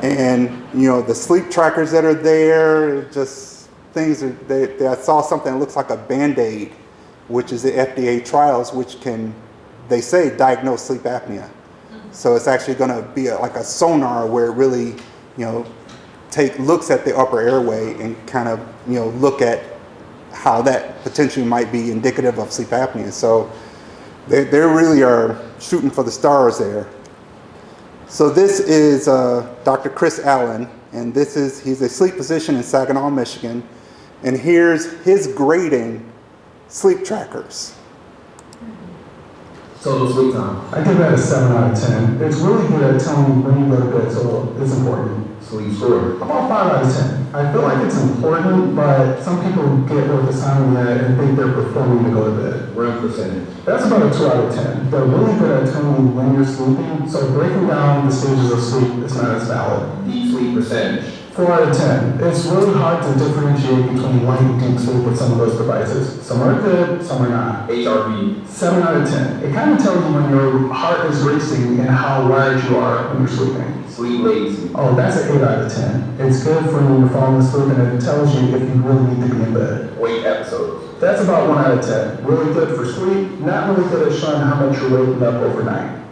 And, the sleep trackers that are there, just things, I saw something that looks like a Band-Aid, which is the FDA trials, which can, they say, diagnose sleep apnea. So it's actually going to be like a sonar where it really, looks at the upper airway and kind of, look at how that potentially might be indicative of sleep apnea. So they really are shooting for the stars there. So this is Dr. Chris Allen, and he's a sleep physician in Saginaw, Michigan, and here's his grading sleep trackers. Total sleep time. I give that a 7 out of 10. It's really good at telling me when you go to bed, so it's important. Sleep score. About 5 out of 10. I feel like it's important, but some people get with the time yet and think they're performing to go to bed. Run percentage. That's about a 2 out of 10. They're really good at telling you when you're sleeping, so breaking down the stages of sleep is not as valid. Deep sleep percentage. 4 out of 10. It's really hard to differentiate between light and deep sleep with some of those devices. Some are good, some are not. HRV. 7 out of 10. It kind of tells you when your heart is racing and how wired you are when you're sleeping. Sleep latency. Oh, that's an 8 out of 10. It's good for when you're falling asleep and it tells you if you really need to be in bed. Wake episodes. That's about 1 out of 10. Really good for sleep, not really good at showing how much you're waking up overnight.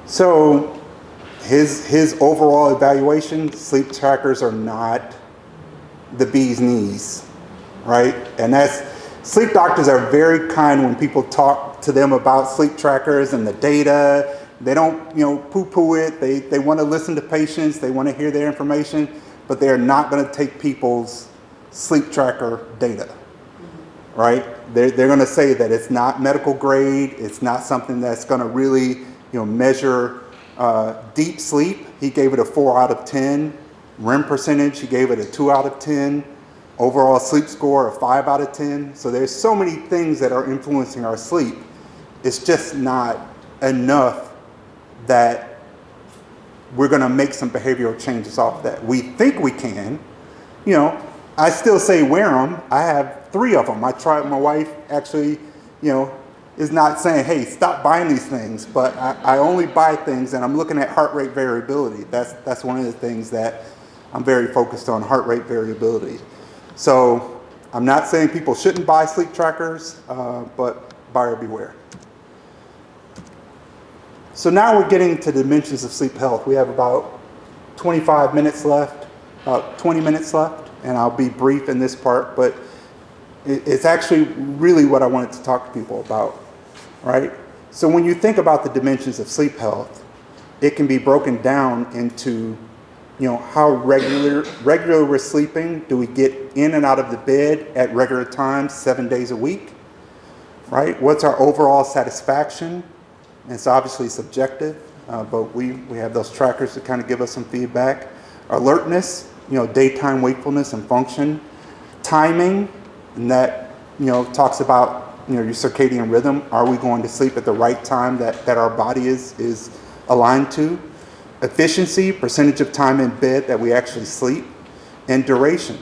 So his overall evaluation, sleep trackers are not the bee's knees, right? And sleep doctors are very kind when people talk to them about sleep trackers and the data. They don't, poo-poo it. They want to listen to patients. They want to hear their information, but they're not going to take people's sleep tracker data, right? They're going to say that it's not medical grade. It's not something that's going to really, measure deep sleep. He gave it a 4 out of 10. REM percentage, he gave it a 2 out of 10. Overall sleep score, a 5 out of 10. So there's so many things that are influencing our sleep. It's just not enough that we're going to make some behavioral changes off that. We think we can. I still say wear them. I have 3 of them. I tried, my wife actually, is not saying, hey, stop buying these things, but I only buy things and I'm looking at heart rate variability. That's one of the things that I'm very focused on, heart rate variability. So I'm not saying people shouldn't buy sleep trackers, but buyer beware. So now we're getting to the dimensions of sleep health. We have about 25 minutes left, about 20 minutes left, and I'll be brief in this part, but it's actually really what I wanted to talk to people about, right? So when you think about the dimensions of sleep health, it can be broken down into, how regular we're sleeping. Do we get in and out of the bed at regular times, 7 days a week, right? What's our overall satisfaction? And it's obviously subjective, but we have those trackers to kind of give us some feedback. Alertness, daytime wakefulness and function. Timing, and that, talks about, your circadian rhythm. Are we going to sleep at the right time that our body is aligned to? Efficiency, percentage of time in bed that we actually sleep, and duration.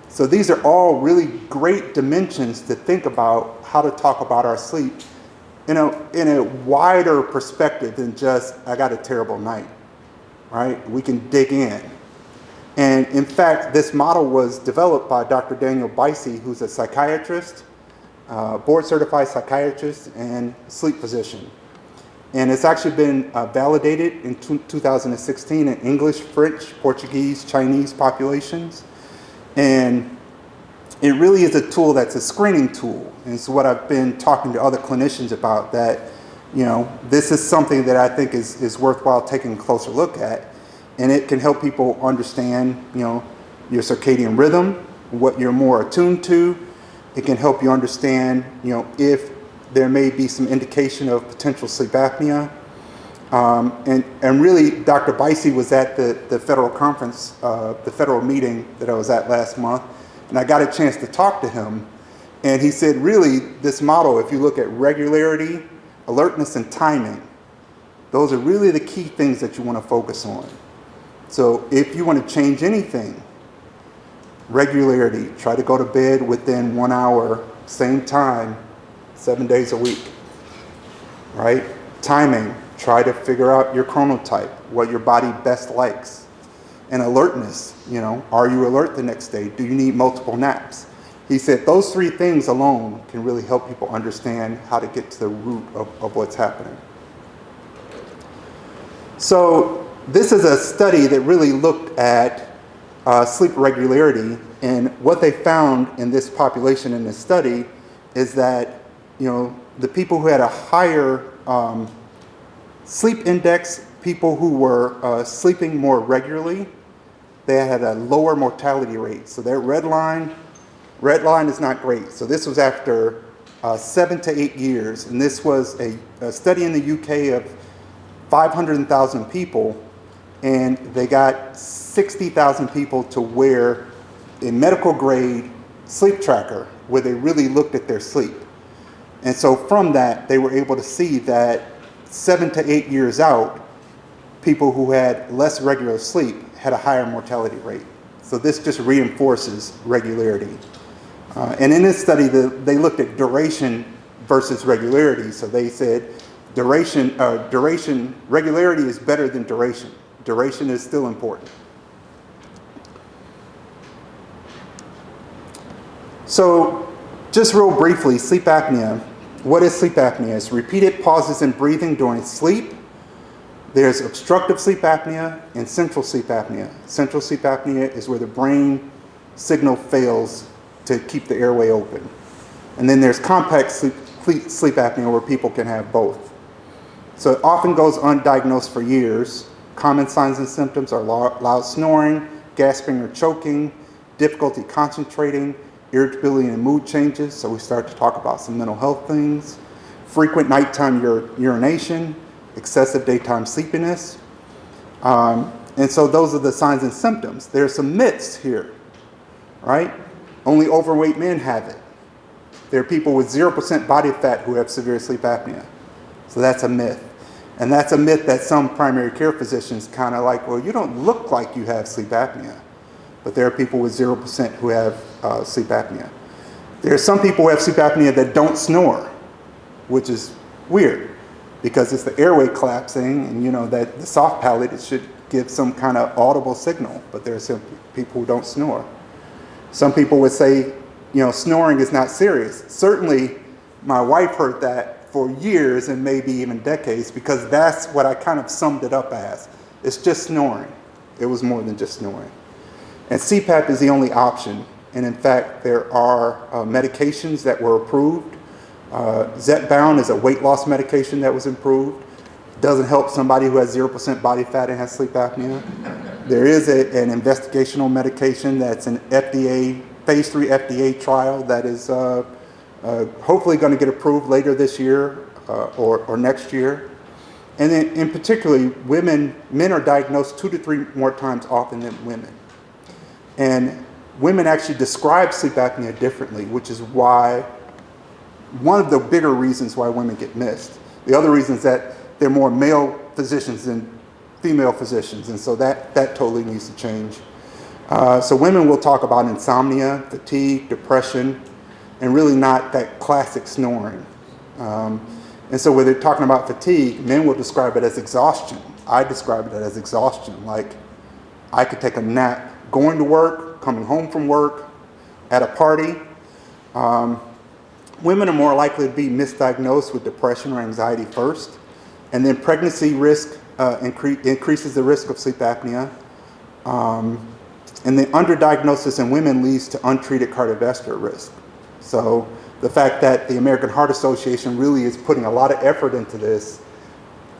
So these are all really great dimensions to think about how to talk about our sleep in a wider perspective than just, I got a terrible night, right? We can dig in. And in fact, this model was developed by Dr. Daniel Bicey, who's a psychiatrist, board-certified psychiatrist and sleep physician. And it's actually been validated in 2016 in English, French, Portuguese, Chinese populations. And it really is a tool that's a screening tool. And it's what I've been talking to other clinicians about, that, this is something that I think is worthwhile taking a closer look at. And it can help people understand, your circadian rhythm, what you're more attuned to. It can help you understand, if there may be some indication of potential sleep apnea. And really, Dr. Bicey was at the federal conference, the federal meeting that I was at last month, and I got a chance to talk to him. And he said, really, this model, if you look at regularity, alertness, and timing, those are really the key things that you want to focus on. So if you want to change anything, regularity, try to go to bed within 1 hour, same time, 7 days a week, right? Timing, try to figure out your chronotype, what your body best likes. And alertness, are you alert the next day? Do you need multiple naps? He said those three things alone can really help people understand how to get to the root of what's happening. So this is a study that really looked at sleep regularity, and what they found in this population in this study is that the people who had a higher sleep index, people who were sleeping more regularly, they had a lower mortality rate. So their red line is not great. So this was after 7 to 8 years, and this was a study in the UK of 500,000 people, and they got 60,000 people to wear a medical grade sleep tracker where they really looked at their sleep. And so from that, they were able to see that 7 to 8 years out, people who had less regular sleep had a higher mortality rate. So this just reinforces regularity. And in this study, they looked at duration versus regularity. So they said regularity is better than duration. Duration is still important. So just real briefly, sleep apnea. What is sleep apnea? It's repeated pauses in breathing during sleep. There's obstructive sleep apnea and central sleep apnea. Central sleep apnea is where the brain signal fails to keep the airway open. And then there's complex sleep apnea where people can have both. So it often goes undiagnosed for years. Common signs and symptoms are loud snoring, gasping or choking, difficulty concentrating, irritability and mood changes. So we start to talk about some mental health things. Frequent nighttime urination, excessive daytime sleepiness. And so those are the signs and symptoms. There are some myths here, right? Only overweight men have it. There are people with 0% body fat who have severe sleep apnea. So that's a myth. And that's a myth that some primary care physicians kind of like, well, you don't look like you have sleep apnea. But there are people with 0% who have sleep apnea. There are some people who have sleep apnea that don't snore, which is weird because it's the airway collapsing, and that the soft palate, it should give some kind of audible signal, but there are some people who don't snore. Some people would say, snoring is not serious. Certainly, My wife heard that for years and maybe even decades, because that's what I kind of summed it up as. It's just snoring. It was more than just snoring. And CPAP is the only option. And in fact, there are medications that were approved. Zepbound is a weight loss medication that was approved. Doesn't help somebody who has 0% body fat and has sleep apnea. There is an investigational medication that's an FDA, phase 3 FDA trial that is hopefully going to get approved later this year or next year. And then in particularly, men are diagnosed 2 to 3 more times often than women. And women actually describe sleep apnea differently, which is why, one of the bigger reasons why women get missed. The other reason is that there are more male physicians than female physicians, and so that totally needs to change. So women will talk about insomnia, fatigue, depression, and really not that classic snoring. And so when they're talking about fatigue, men will describe it as exhaustion. I describe it as exhaustion, like I could take a nap going to work, coming home from work, at a party. Women are more likely to be misdiagnosed with depression or anxiety first, and then pregnancy risk increases the risk of sleep apnea. And the underdiagnosis in women leads to untreated cardiovascular risk. So the fact that the American Heart Association really is putting a lot of effort into this,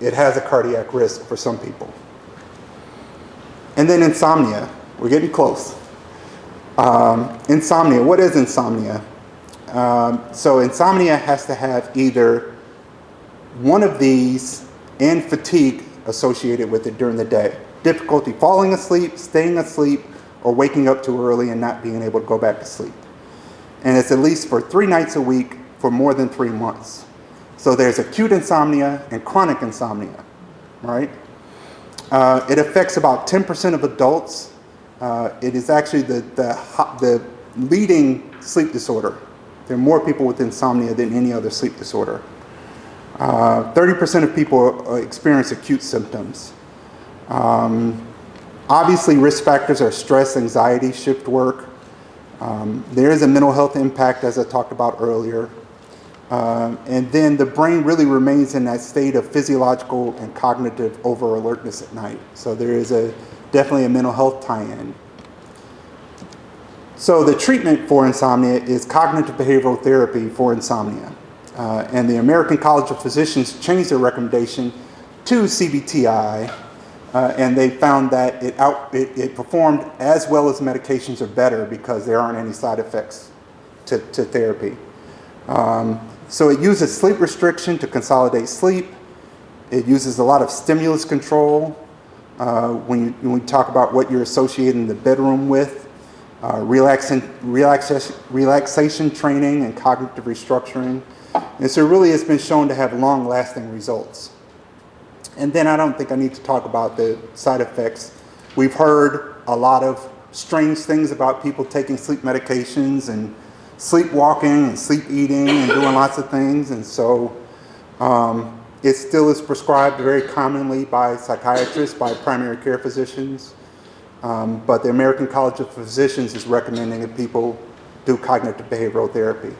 it has a cardiac risk for some people. And then insomnia. We're getting close. Insomnia. What is insomnia? So insomnia has to have either one of these and fatigue associated with it during the day. Difficulty falling asleep, staying asleep, or waking up too early and not being able to go back to sleep. And it's at least for 3 nights a week for more than 3 months. So there's acute insomnia and chronic insomnia, right? It affects about 10% of adults. It is actually the leading sleep disorder. There are more people with insomnia than any other sleep disorder. 30% of people experience acute symptoms. Obviously, risk factors are stress, anxiety, shift work. There is a mental health impact, as I talked about earlier. And then the brain really remains in that state of physiological and cognitive over-alertness at night. So there is definitely a mental health tie-in. So the treatment for insomnia is cognitive behavioral therapy for insomnia. And the American College of Physicians changed their recommendation to CBTI, and they found that it performed as well as medications or better because there aren't any side effects to therapy. So it uses sleep restriction to consolidate sleep. It uses a lot of stimulus control when we talk about what you're associating the bedroom with, relaxation training and cognitive restructuring. And so really it's been shown to have long-lasting results. And then I don't think I need to talk about the side effects. We've heard a lot of strange things about people taking sleep medications and sleepwalking and sleep eating and doing lots of things. And so it still is prescribed very commonly by psychiatrists, by primary care physicians. But the American College of Physicians is recommending that people do cognitive behavioral therapy.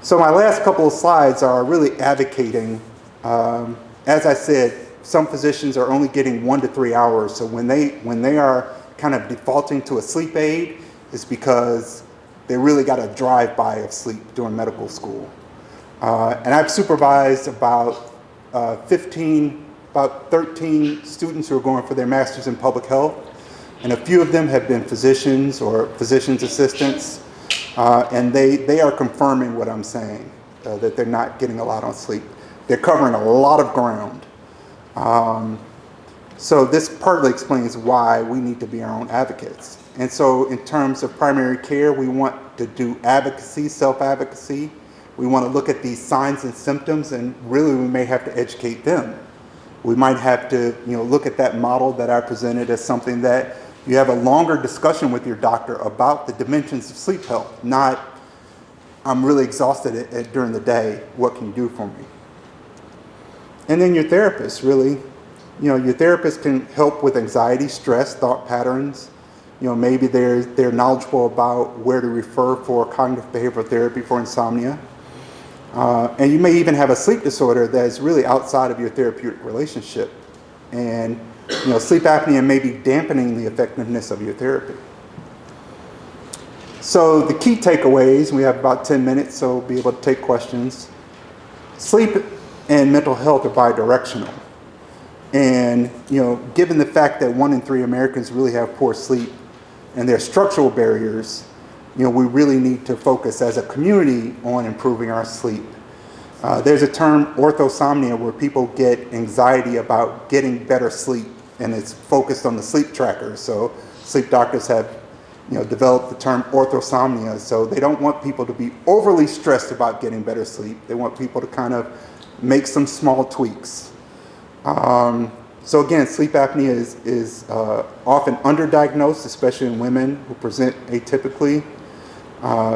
So my last couple of slides are really advocating. As I said, some physicians are only getting 1 to 3 hours. So when they are kind of defaulting to a sleep aid, it's because they really got a drive-by of sleep during medical school. And I've supervised about 13 students who are going for their master's in public health. And a few of them have been physicians or physician's assistants. And they are confirming what I'm saying, that they're not getting a lot on sleep. They're covering a lot of ground. So this partly explains why we need to be our own advocates. And so in terms of primary care, we want to do advocacy, self-advocacy. We want to look at these signs and symptoms, and really we may have to educate them. We might have to look at that model that I presented as something that you have a longer discussion with your doctor about the dimensions of sleep health, not I'm really exhausted during the day, what can you do for me? And then your therapist, really, your therapist can help with anxiety, stress, thought patterns. Maybe they're knowledgeable about where to refer for cognitive behavioral therapy for insomnia. And you may even have a sleep disorder that is really outside of your therapeutic relationship. And sleep apnea may be dampening the effectiveness of your therapy. So the key takeaways, we have about 10 minutes, so we'll be able to take questions. Sleep and mental health are bidirectional. And, given the fact that 1 in 3 Americans really have poor sleep and there are structural barriers, we really need to focus as a community on improving our sleep. There's a term, orthosomnia, where people get anxiety about getting better sleep, and it's focused on the sleep tracker. So sleep doctors have developed the term orthosomnia. So they don't want people to be overly stressed about getting better sleep. They want people to kind of make some small tweaks. So again, sleep apnea is often underdiagnosed, especially in women who present atypically.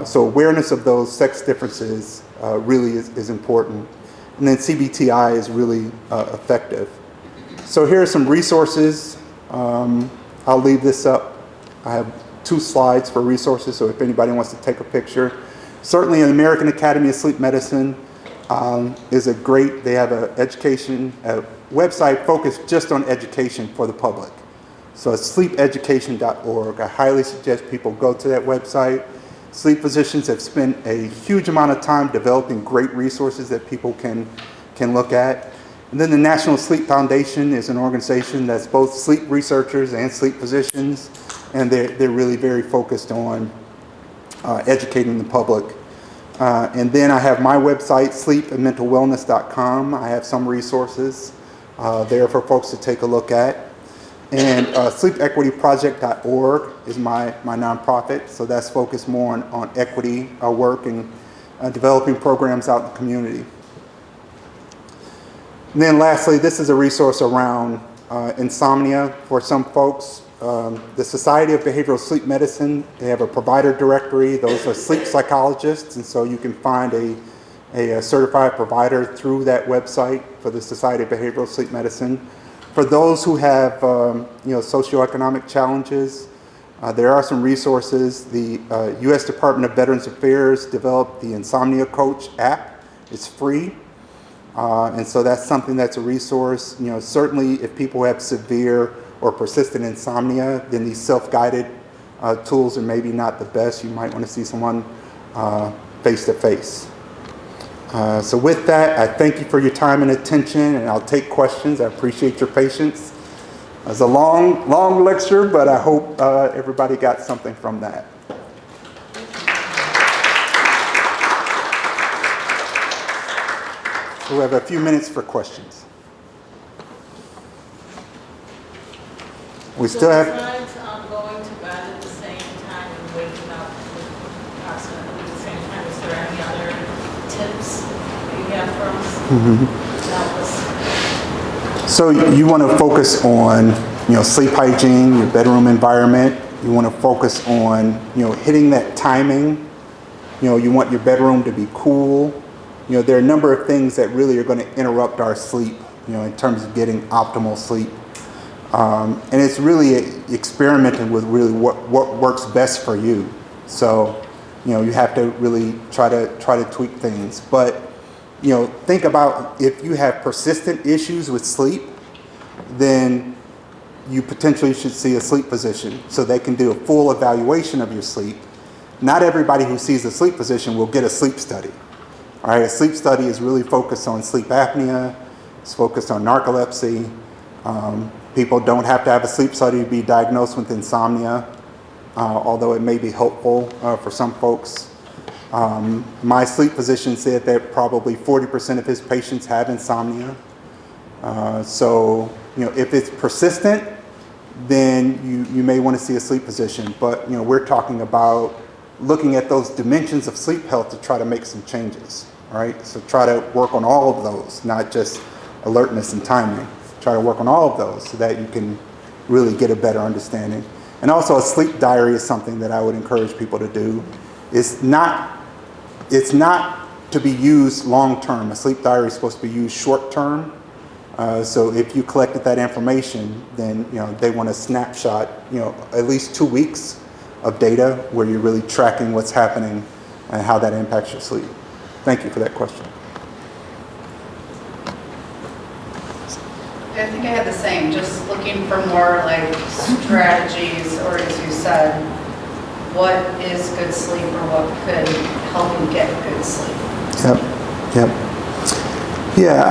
So awareness of those sex differences really is important. And then CBTI is really effective. So here are some resources. I'll leave this up. I have 2 slides for resources, so if anybody wants to take a picture. Certainly the American Academy of Sleep Medicine is they have a website focused just on education for the public. So it's sleepeducation.org. I highly suggest people go to that website. Sleep physicians have spent a huge amount of time developing great resources that people can look at. And then the National Sleep Foundation is an organization that's both sleep researchers and sleep physicians, and they're really very focused on educating the public. And then I have my website, sleepandmentalwellness.com. I have some resources there for folks to take a look at. And sleepequityproject.org is my nonprofit, so that's focused more on equity work and developing programs out in the community. And then lastly, this is a resource around insomnia for some folks. The Society of Behavioral Sleep Medicine, they have a provider directory. Those are sleep psychologists, and so you can find a certified provider through that website for the Society of Behavioral Sleep Medicine. For those who have socioeconomic challenges, there are some resources. The U.S. Department of Veterans Affairs developed the Insomnia Coach app. It's free. And so that's something that's a resource. Certainly if people have severe or persistent insomnia, then these self-guided tools are maybe not the best. You might want to see someone face-to-face. So with that, I thank you for your time and attention, and I'll take questions. I appreciate your patience. It was a long lecture, but I hope everybody got something from that. So we have a few minutes for questions. We still have... Besides going to bed at the same time and waking up approximately the same time, is there any other tips that you have for us? So you want to focus on, sleep hygiene, your bedroom environment. You want to focus on, hitting that timing. You want your bedroom to be cool. There are a number of things that really are going to interrupt our sleep, in terms of getting optimal sleep. And it's really experimenting with really what works best for you. So, you have to really try to tweak things. But, think about if you have persistent issues with sleep, then you potentially should see a sleep physician so they can do a full evaluation of your sleep. Not everybody who sees a sleep physician will get a sleep study. All right, a sleep study is really focused on sleep apnea. It's focused on narcolepsy. People don't have to have a sleep study to be diagnosed with insomnia, although it may be helpful for some folks. My sleep physician said that probably 40% of his patients have insomnia. So, if it's persistent, then you may want to see a sleep physician. But, we're talking about looking at those dimensions of sleep health to try to make some changes, all right? So try to work on all of those, not just alertness and timing. Try to work on all of those so that you can really get a better understanding. And also a sleep diary is something that I would encourage people to do. It's not to be used long-term. A sleep diary is supposed to be used short-term. So if you collected that information, then they want a snapshot, at least 2 weeks of data where you're really tracking what's happening and how that impacts your sleep. thank you for that question. I think I had the same, just looking for more like strategies, or as you said, what is good sleep or what could help you get good sleep? Yep. Yeah,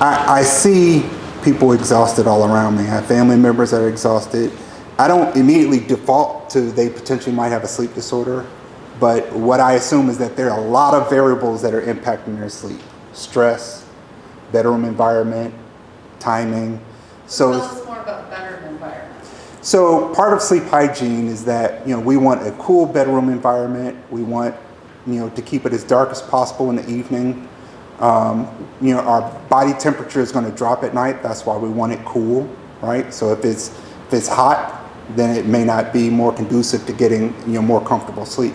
I see people exhausted all around me. I have family members that are exhausted. I don't immediately default to they potentially might have a sleep disorder, but what I assume is that there are a lot of variables that are impacting their sleep. Stress, bedroom environment, timing. Tell us more about bedroom environment. So part of sleep hygiene is that, we want a cool bedroom environment. We want, to keep it as dark as possible in the evening. Our body temperature is going to drop at night. That's why we want it cool, right? So if it's hot, then it may not be more conducive to getting, more comfortable sleep.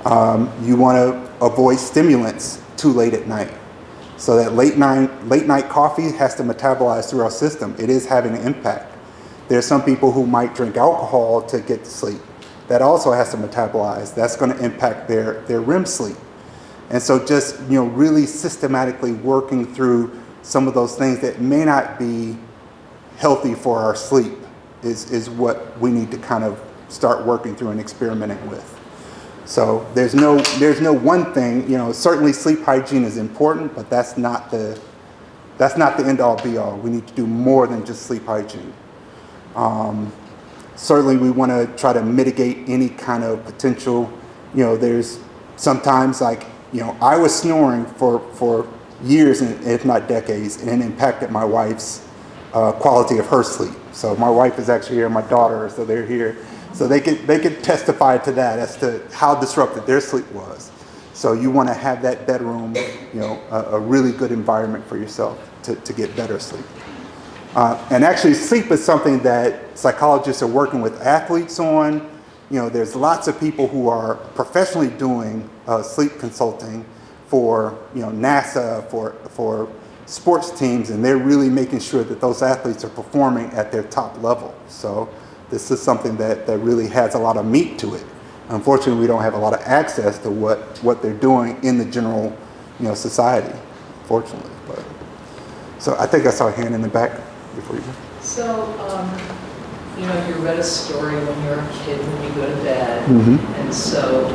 You want to avoid stimulants too late at night. So that late night coffee has to metabolize through our system. It is having an impact. There's some people who might drink alcohol to get to sleep. That also has to metabolize. That's going to impact their REM sleep. And so just, really systematically working through some of those things that may not be healthy for our sleep is what we need to kind of start working through and experimenting with. So there's no one thing, certainly sleep hygiene is important, but that's not the end all be all. We need to do more than just sleep hygiene. Certainly we want to try to mitigate any kind of potential, there's sometimes I was snoring for years, and if not decades, and it impacted my wife's quality of her sleep. So my wife is actually here, my daughter, so they're here. So they could testify to that as to how disrupted their sleep was. So you want to have that bedroom, a really good environment for yourself to get better sleep. And actually sleep is something that psychologists are working with athletes on. There's lots of people who are professionally doing sleep consulting for, NASA, for sports teams, and they're really making sure that those athletes are performing at their top level. So this is something that really has a lot of meat to it. Unfortunately, we don't have a lot of access to what they're doing in the general, society, fortunately. But so I think I saw a hand in the back before you. So, you read a story when you were a kid when you go to bed, and so,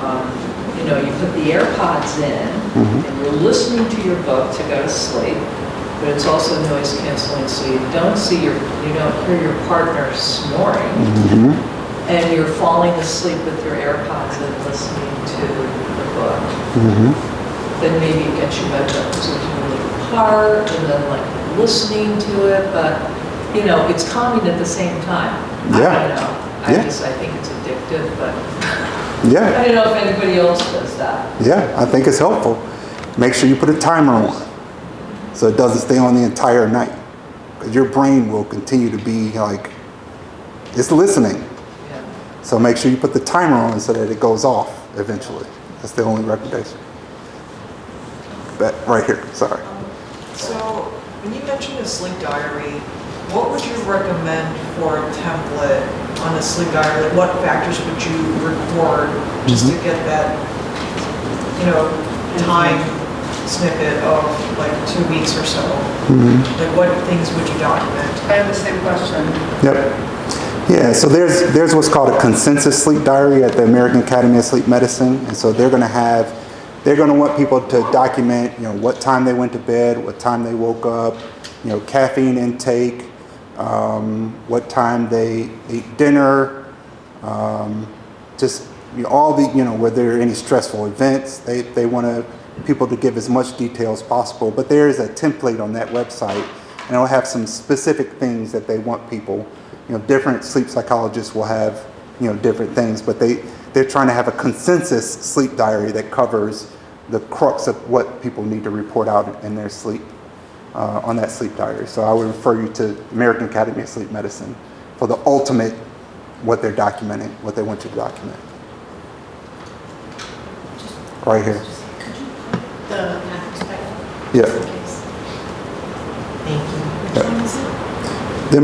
you put the AirPods in, and you're listening to your book to go to sleep, but it's also noise canceling, so you don't hear your partner snoring, and you're falling asleep with your AirPods in listening to the book. Then maybe it gets you better up to the part, and then listening to it, but it's calming at the same time. Yeah. I don't know. I think it's addictive, but Yeah. I don't know if anybody else does that. Yeah, I think it's helpful. Make sure you put a timer on so it doesn't stay on the entire night. Because your brain will continue to be it's listening. Yeah. So make sure you put the timer on so that it goes off eventually. That's the only recommendation. But right here, sorry. So, when you mentioned a sleep diary, what would you recommend for a template on a sleep diary? What factors would you record just to get that, time snippet of 2 weeks or so? What things would you document? I have the same question. Yep. Yeah, so there's what's called a consensus sleep diary at the American Academy of Sleep Medicine. And so they're going to want people to document, what time they went to bed, what time they woke up, caffeine intake, what time they ate dinner, just all the, were there any stressful events. They want people to give as much detail as possible. But there is a template on that website, and it'll have some specific things that they want people. Different sleep psychologists will have, different things, but they're trying to have a consensus sleep diary that covers the crux of what people need to report out in their sleep on that sleep diary. So I would refer you to American Academy of Sleep Medicine for the ultimate, what they're documenting, what they want you to document. Right here. The aspect. Yeah. Thank you. Yeah. Which one is it? The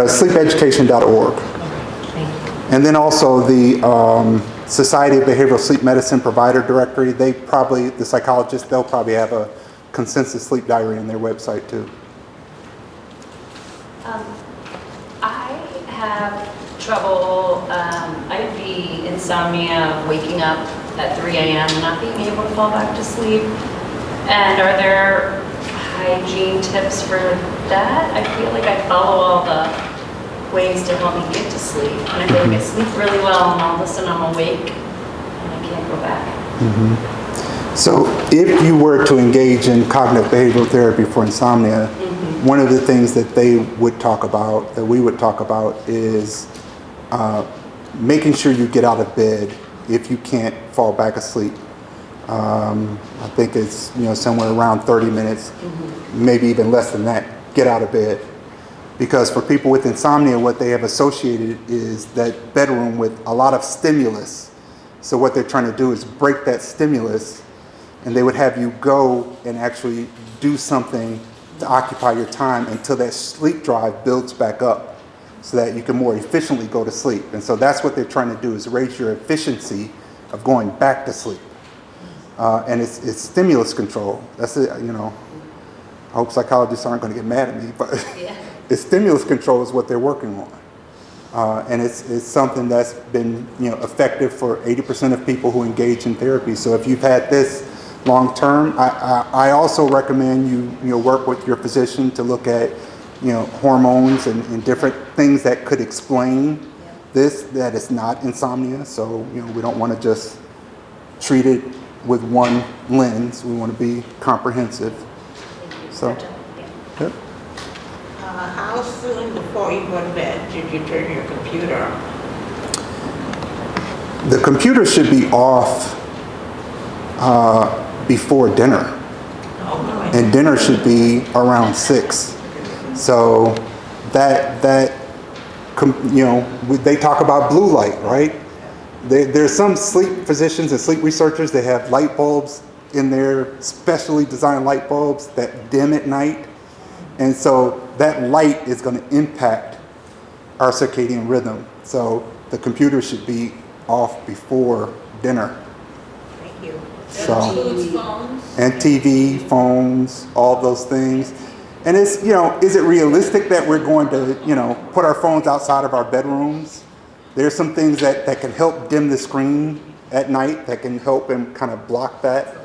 sleepeducation.org. Okay, thank you. And then also the Society of Behavioral Sleep Medicine provider directory, the psychologists, they'll probably have a consensus sleep diary on their website too. I have trouble, I have the insomnia, waking up at 3 a.m. and not being able to fall back to sleep. And are there hygiene tips for that? I feel like I follow all the ways to help me get to sleep. And I feel like I sleep really well and all of a sudden I'm awake and I can't go back. So if you were to engage in cognitive behavioral therapy for insomnia, one of the things that they would talk about, that we would talk about, is making sure you get out of bed if you can't fall back asleep. I think it's somewhere around 30 minutes, maybe even less than that, get out of bed. Because for people with insomnia, what they have associated is that bedroom with a lot of stimulus. So what they're trying to do is break that stimulus, and they would have you go and actually do something to occupy your time until that sleep drive builds back up so that you can more efficiently go to sleep. And so that's what they're trying to do, is raise your efficiency of going back to sleep. And it's stimulus control. That's it, I hope psychologists aren't going to get mad at me, but it's stimulus control is what they're working on. And it's something that's been effective for 80% of people who engage in therapy. So if you've had this long term, I also recommend you work with your physician to look at hormones and different things that could explain this, that it's not insomnia. So we don't want to just treat it with one lens. We want to be comprehensive. So. Yep. How soon before you go to bed did you turn your computer on? The computer should be off before dinner, and dinner should be around 6. So that they talk about blue light, right? There's some sleep physicians and sleep researchers that have light bulbs in their specially designed light bulbs that dim at night. And so that light is going to impact our circadian rhythm. So the computer should be off before dinner. Thank you. So, Includes phones. and TV, phones, all those things. And it's, is it realistic that we're going to, put our phones outside of our bedrooms? There's some things that can help dim the screen at night that can help and kind of block that.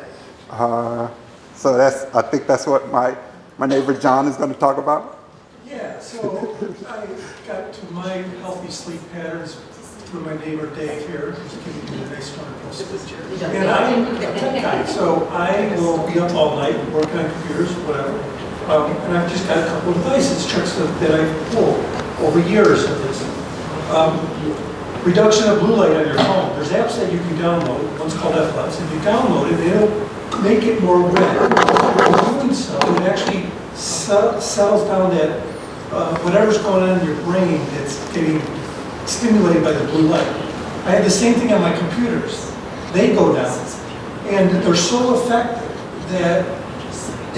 So I think that's what my neighbor John is going to talk about. Yeah, so I got to my healthy sleep patterns through my neighbor Dave here, who's giving me a nice wonderful sleep. And I'm a tech guy, so I will be up all night, working on computers, whatever. And I've just got a couple of devices, tricks that I've pulled over years of this. Reduction of blue light on your phone. There's apps that you can download. One's called FLS. If you download it, it'll make it more red. By doing so, it actually settles down that whatever's going on in your brain that's getting stimulated by the blue light. I had the same thing on my computers. They go down. And they're so effective that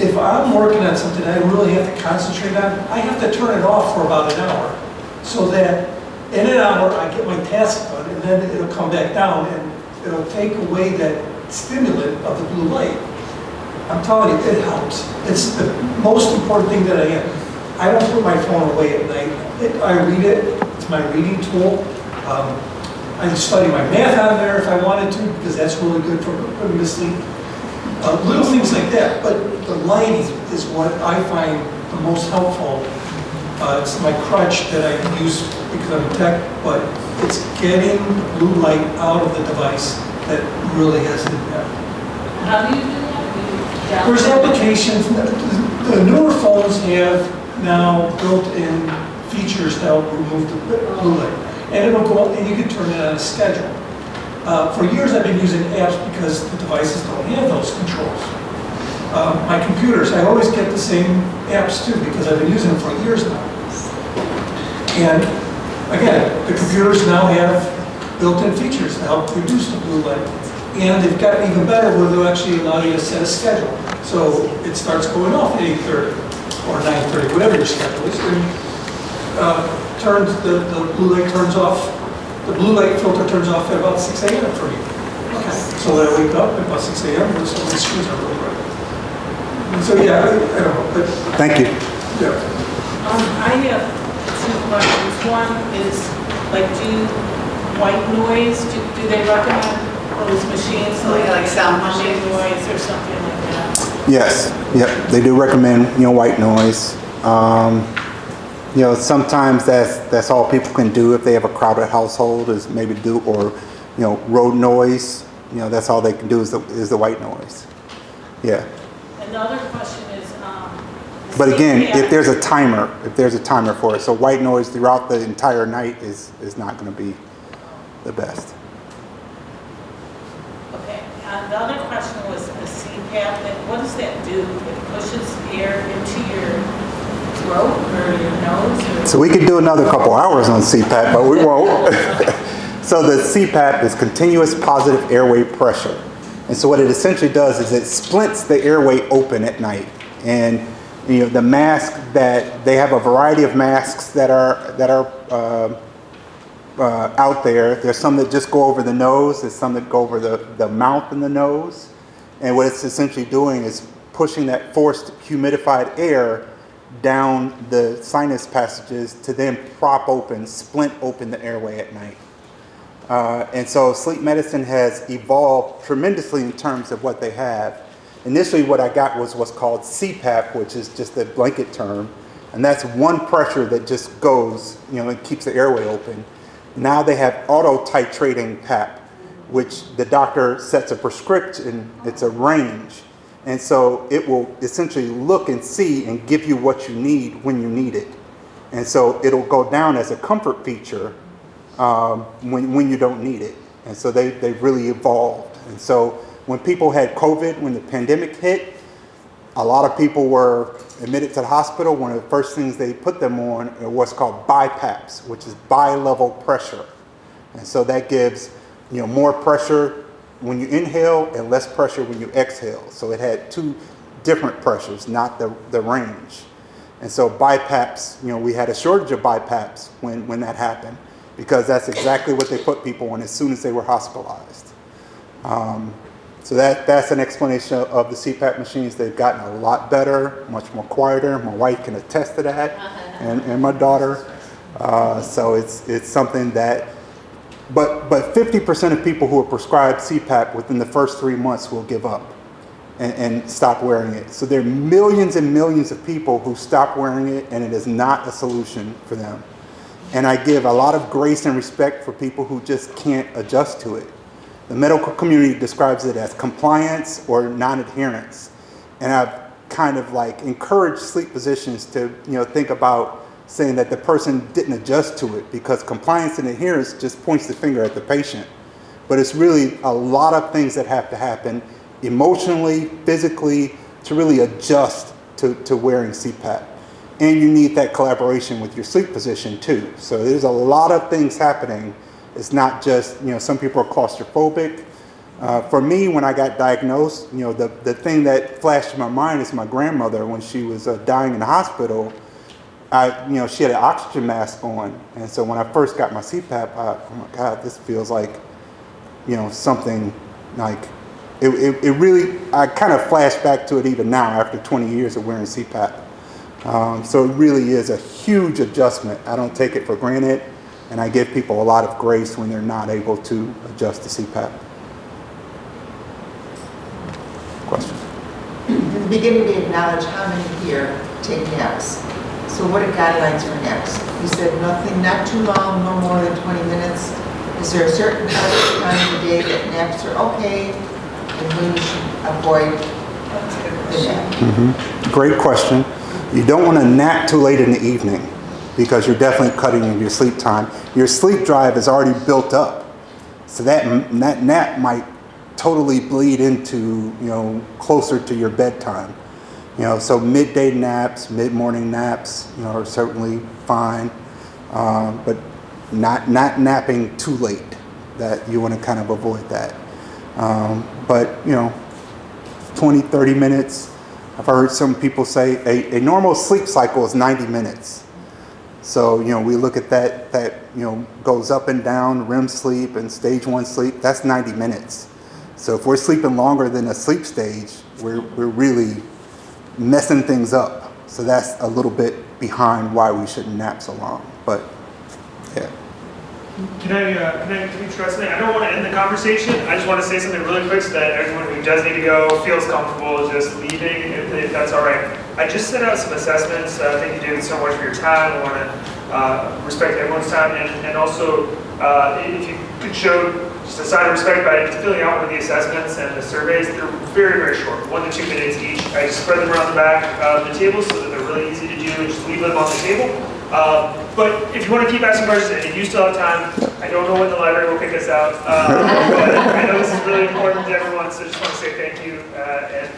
if I'm working on something I really have to concentrate on, I have to turn it off for about an hour so that in an hour I get my task done, and then it'll come back down and it'll take away that stimulant of the blue light. I'm telling you, it helps. It's the most important thing that I am. I don't put my phone away at night. I read it. It's my reading tool. I study my math on there if I wanted to, because that's really good for putting me to sleep. Little things like that, but the lighting is what I find the most helpful. It's my crutch that I use because I'm a tech, but it's getting the blue light out of the device that really has an impact. How do you do that? There's applications, the newer phones have now built-in features that will remove the blue light. And it'll go up and you can turn it on a schedule. For years I've been using apps because the devices don't have those controls. My computers, I always get the same apps too because I've been using them for years now. And again, the computers now have built-in features to help reduce the blue light. And they've gotten even better where they'll actually allow you to set a schedule. So it starts going off at 8:30 or 9:30, whatever your schedule is. And the blue light turns off the blue light filter turns off at about 6 a.m. for me. Okay. So when I wake up at about 6 a.m., so my screens are really bright. And so yeah, I don't know, but Thank you. yeah. I have two questions. One is, like, do white noise, do they recommend those machines? Like sound white machines? noise or something like that? Yes, yep, they do recommend, white noise. Sometimes that's all people can do if they have a crowded household is maybe do, or, road noise, that's all they can do is the white noise. Yeah. Another question is, But again, CPAP. if there's a timer for it, so white noise throughout the entire night is not going to be the best. Okay, the other question was a CPAP, and what does that do? It pushes air into your throat or your nose? Or? So we could do another couple hours on CPAP, but we won't. So the CPAP is continuous positive airway pressure. And so what it essentially does is it splints the airway open at night. And the mask that they have a variety of masks that are out there. There's some that just go over the nose. There's some that go over the mouth and the nose. And what it's essentially doing is pushing that forced humidified air down the sinus passages to then splint open the airway at night. And so sleep medicine has evolved tremendously in terms of what they have. Initially, what I got was what's called CPAP, which is just a blanket term. And that's one pressure that just goes, and keeps the airway open. Now they have auto-titrating PAP, which the doctor sets a prescription, it's a range. And so it will essentially look and see and give you what you need when you need it. And so it'll go down as a comfort feature when you don't need it. And so they've really evolved. And so when people had COVID, when the pandemic hit, a lot of people were admitted to the hospital. One of the first things they put them on was what's called BiPAPs, which is bi-level pressure. And so that gives more pressure when you inhale and less pressure when you exhale. So it had two different pressures, not the range. And so BiPAPs, we had a shortage of BiPAPs when that happened, because that's exactly what they put people on as soon as they were hospitalized. So that's an explanation of the CPAP machines. They've gotten a lot better, much more quieter. My wife can attest to that, and my daughter. So it's something that, but 50% of people who are prescribed CPAP within the first 3 months will give up and stop wearing it. So there are millions and millions of people who stop wearing it, and it is not a solution for them. And I give a lot of grace and respect for people who just can't adjust to it. The medical community describes it as compliance or non-adherence. And I've kind of encouraged sleep physicians to think about saying that the person didn't adjust to it, because compliance and adherence just points the finger at the patient. But it's really a lot of things that have to happen emotionally, physically, to really adjust to wearing CPAP. And you need that collaboration with your sleep physician too. So there's a lot of things happening. It's not just, some people are claustrophobic. For me, when I got diagnosed, the thing that flashed in my mind is my grandmother, when she was dying in the hospital, she had an oxygen mask on. And so when I first got my CPAP, oh my God, this feels like, something like, it really, I kind of flash back to it even now after 20 years of wearing CPAP. So it really is a huge adjustment. I don't take it for granted, and I give people a lot of grace when they're not able to adjust to CPAP. Question? In the beginning, we acknowledge how many here take naps. So what are guidelines for naps? You said nothing, not too long, no more than 20 minutes. Is there a certain time of the day that naps are okay, and when you should avoid the nap? Mm-hmm. Great question. You don't want to nap too late in the evening, because you're definitely cutting into your sleep time. Your sleep drive is already built up. So that nap might totally bleed into, closer to your bedtime. So midday naps, mid-morning naps, are certainly fine. But not napping too late. That you want to kind of avoid that. But 20, 30 minutes. I've heard some people say a normal sleep cycle is 90 minutes. So, we look at that, goes up and down, REM sleep and stage 1 sleep, that's 90 minutes. So if we're sleeping longer than a sleep stage, we're really messing things up. So that's a little bit behind why we shouldn't nap so long, but yeah. Can you trust me? I don't want to end the conversation. I just want to say something really quick so that everyone who does need to go feels comfortable just leaving, if that's all right. I just sent out some assessments. Thank you, David, so much for your time. I want to respect everyone's time, and also if you could show just a sign of respect by filling out one of the assessments and the surveys. They're very, very short, 1 to 2 minutes each. I just spread them around the back of the table so that they're really easy to do and just leave them on the table. But if you want to keep asking questions, and you still have time, I don't know when the library will kick us out. But I know this is really important to everyone, so I just want to say thank you. And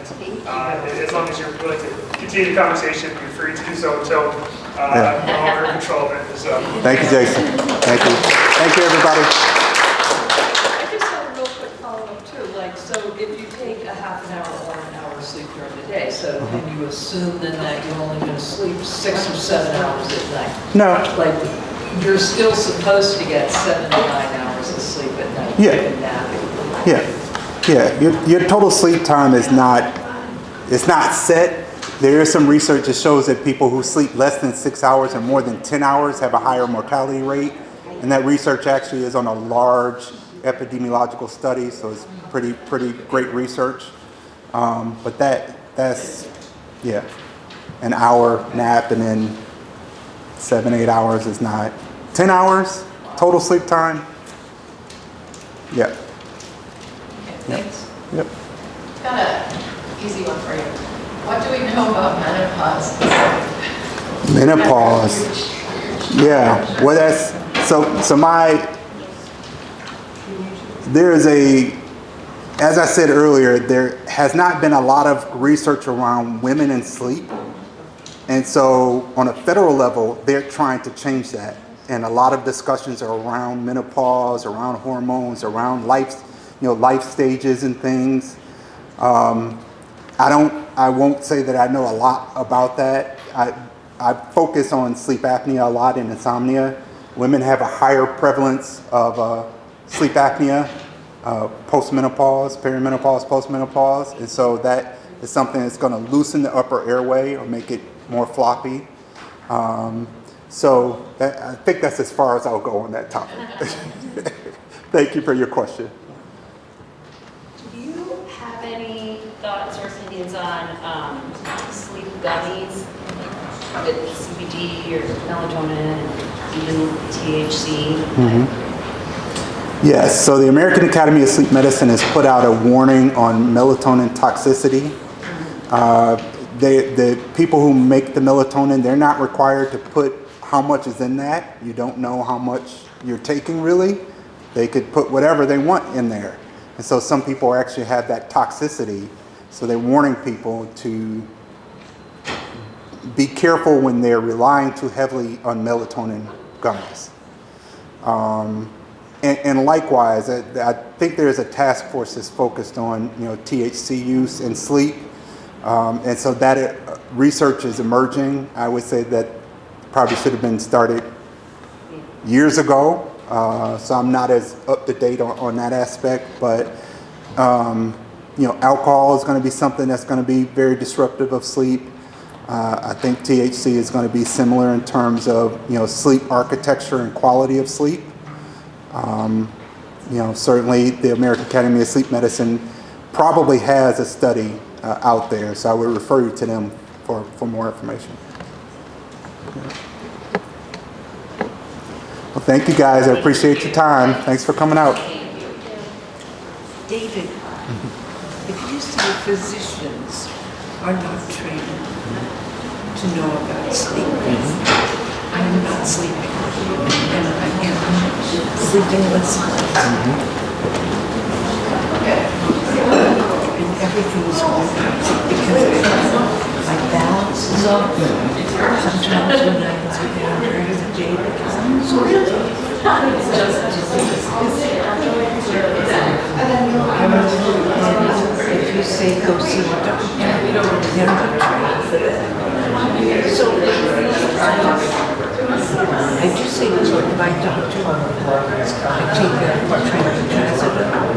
as long as you're willing to continue the conversation, you're free to do so until I'm no longer in control of it. So. Thank you, Jason. Thank you. Thank you, everybody. I just have a real quick follow-up too. Like, so if you take a half an hour or an hour sleep during the day, so can you assume then that you're only going to sleep 6 or 7 hours at night? No. Like, you're still supposed to get 7 to 9 hours of sleep at night. Yeah. Yeah. Your total sleep time is not set. There is some research that shows that people who sleep less than 6 hours and more than 10 hours have a higher mortality rate. And that research actually is on a large epidemiological study, so it's pretty great research. But that's an hour nap and then 7-8 hours is not. 10 hours total sleep time. Yeah. Okay, thanks. Yep. Got an easy one for you. What do we know about menopause? Menopause. Yeah. Well, that's as I said earlier, there has not been a lot of research around women and sleep. And so on a federal level, they're trying to change that. And a lot of discussions are around menopause, around hormones, around life stages and things. I won't say that I know a lot about that. I focus on sleep apnea a lot and insomnia. Women have a higher prevalence of sleep apnea, postmenopause, perimenopause, postmenopause. And so that is something that's going to loosen the upper airway or make it more floppy. I think that's as far as I'll go on that topic. Thank you for your question. Do you have any thoughts or opinions on sleep gummies with CBD or melatonin, even THC? Yes, so the American Academy of Sleep Medicine has put out a warning on melatonin toxicity. The people who make the melatonin, they're not required to put how much is in that. You don't know how much you're taking really. They could put whatever they want in there. And so some people actually have that toxicity. So they're warning people to be careful when they're relying too heavily on melatonin gummies. And likewise, I think there's a task force that's focused on THC use in sleep. And so that research is emerging. I would say that probably should have been started years ago. So I'm not as up to date on that aspect, but alcohol is going to be something that's going to be very disruptive of sleep. I think THC is going to be similar in terms of sleep architecture and quality of sleep. Certainly the American Academy of Sleep Medicine probably has a study out there, so I would refer you to them for more information. Well, thank you guys. I appreciate your time. Thanks for coming out. David, if you say physicians are not trained to know about sleep, I am not sleeping, and I am sleeping less. And everything is going because my balance is off. Sometimes when I lie down during the day, because I'm so if you say go see a doctor, they're not trained for that. So I do say to my doctor, I take a transit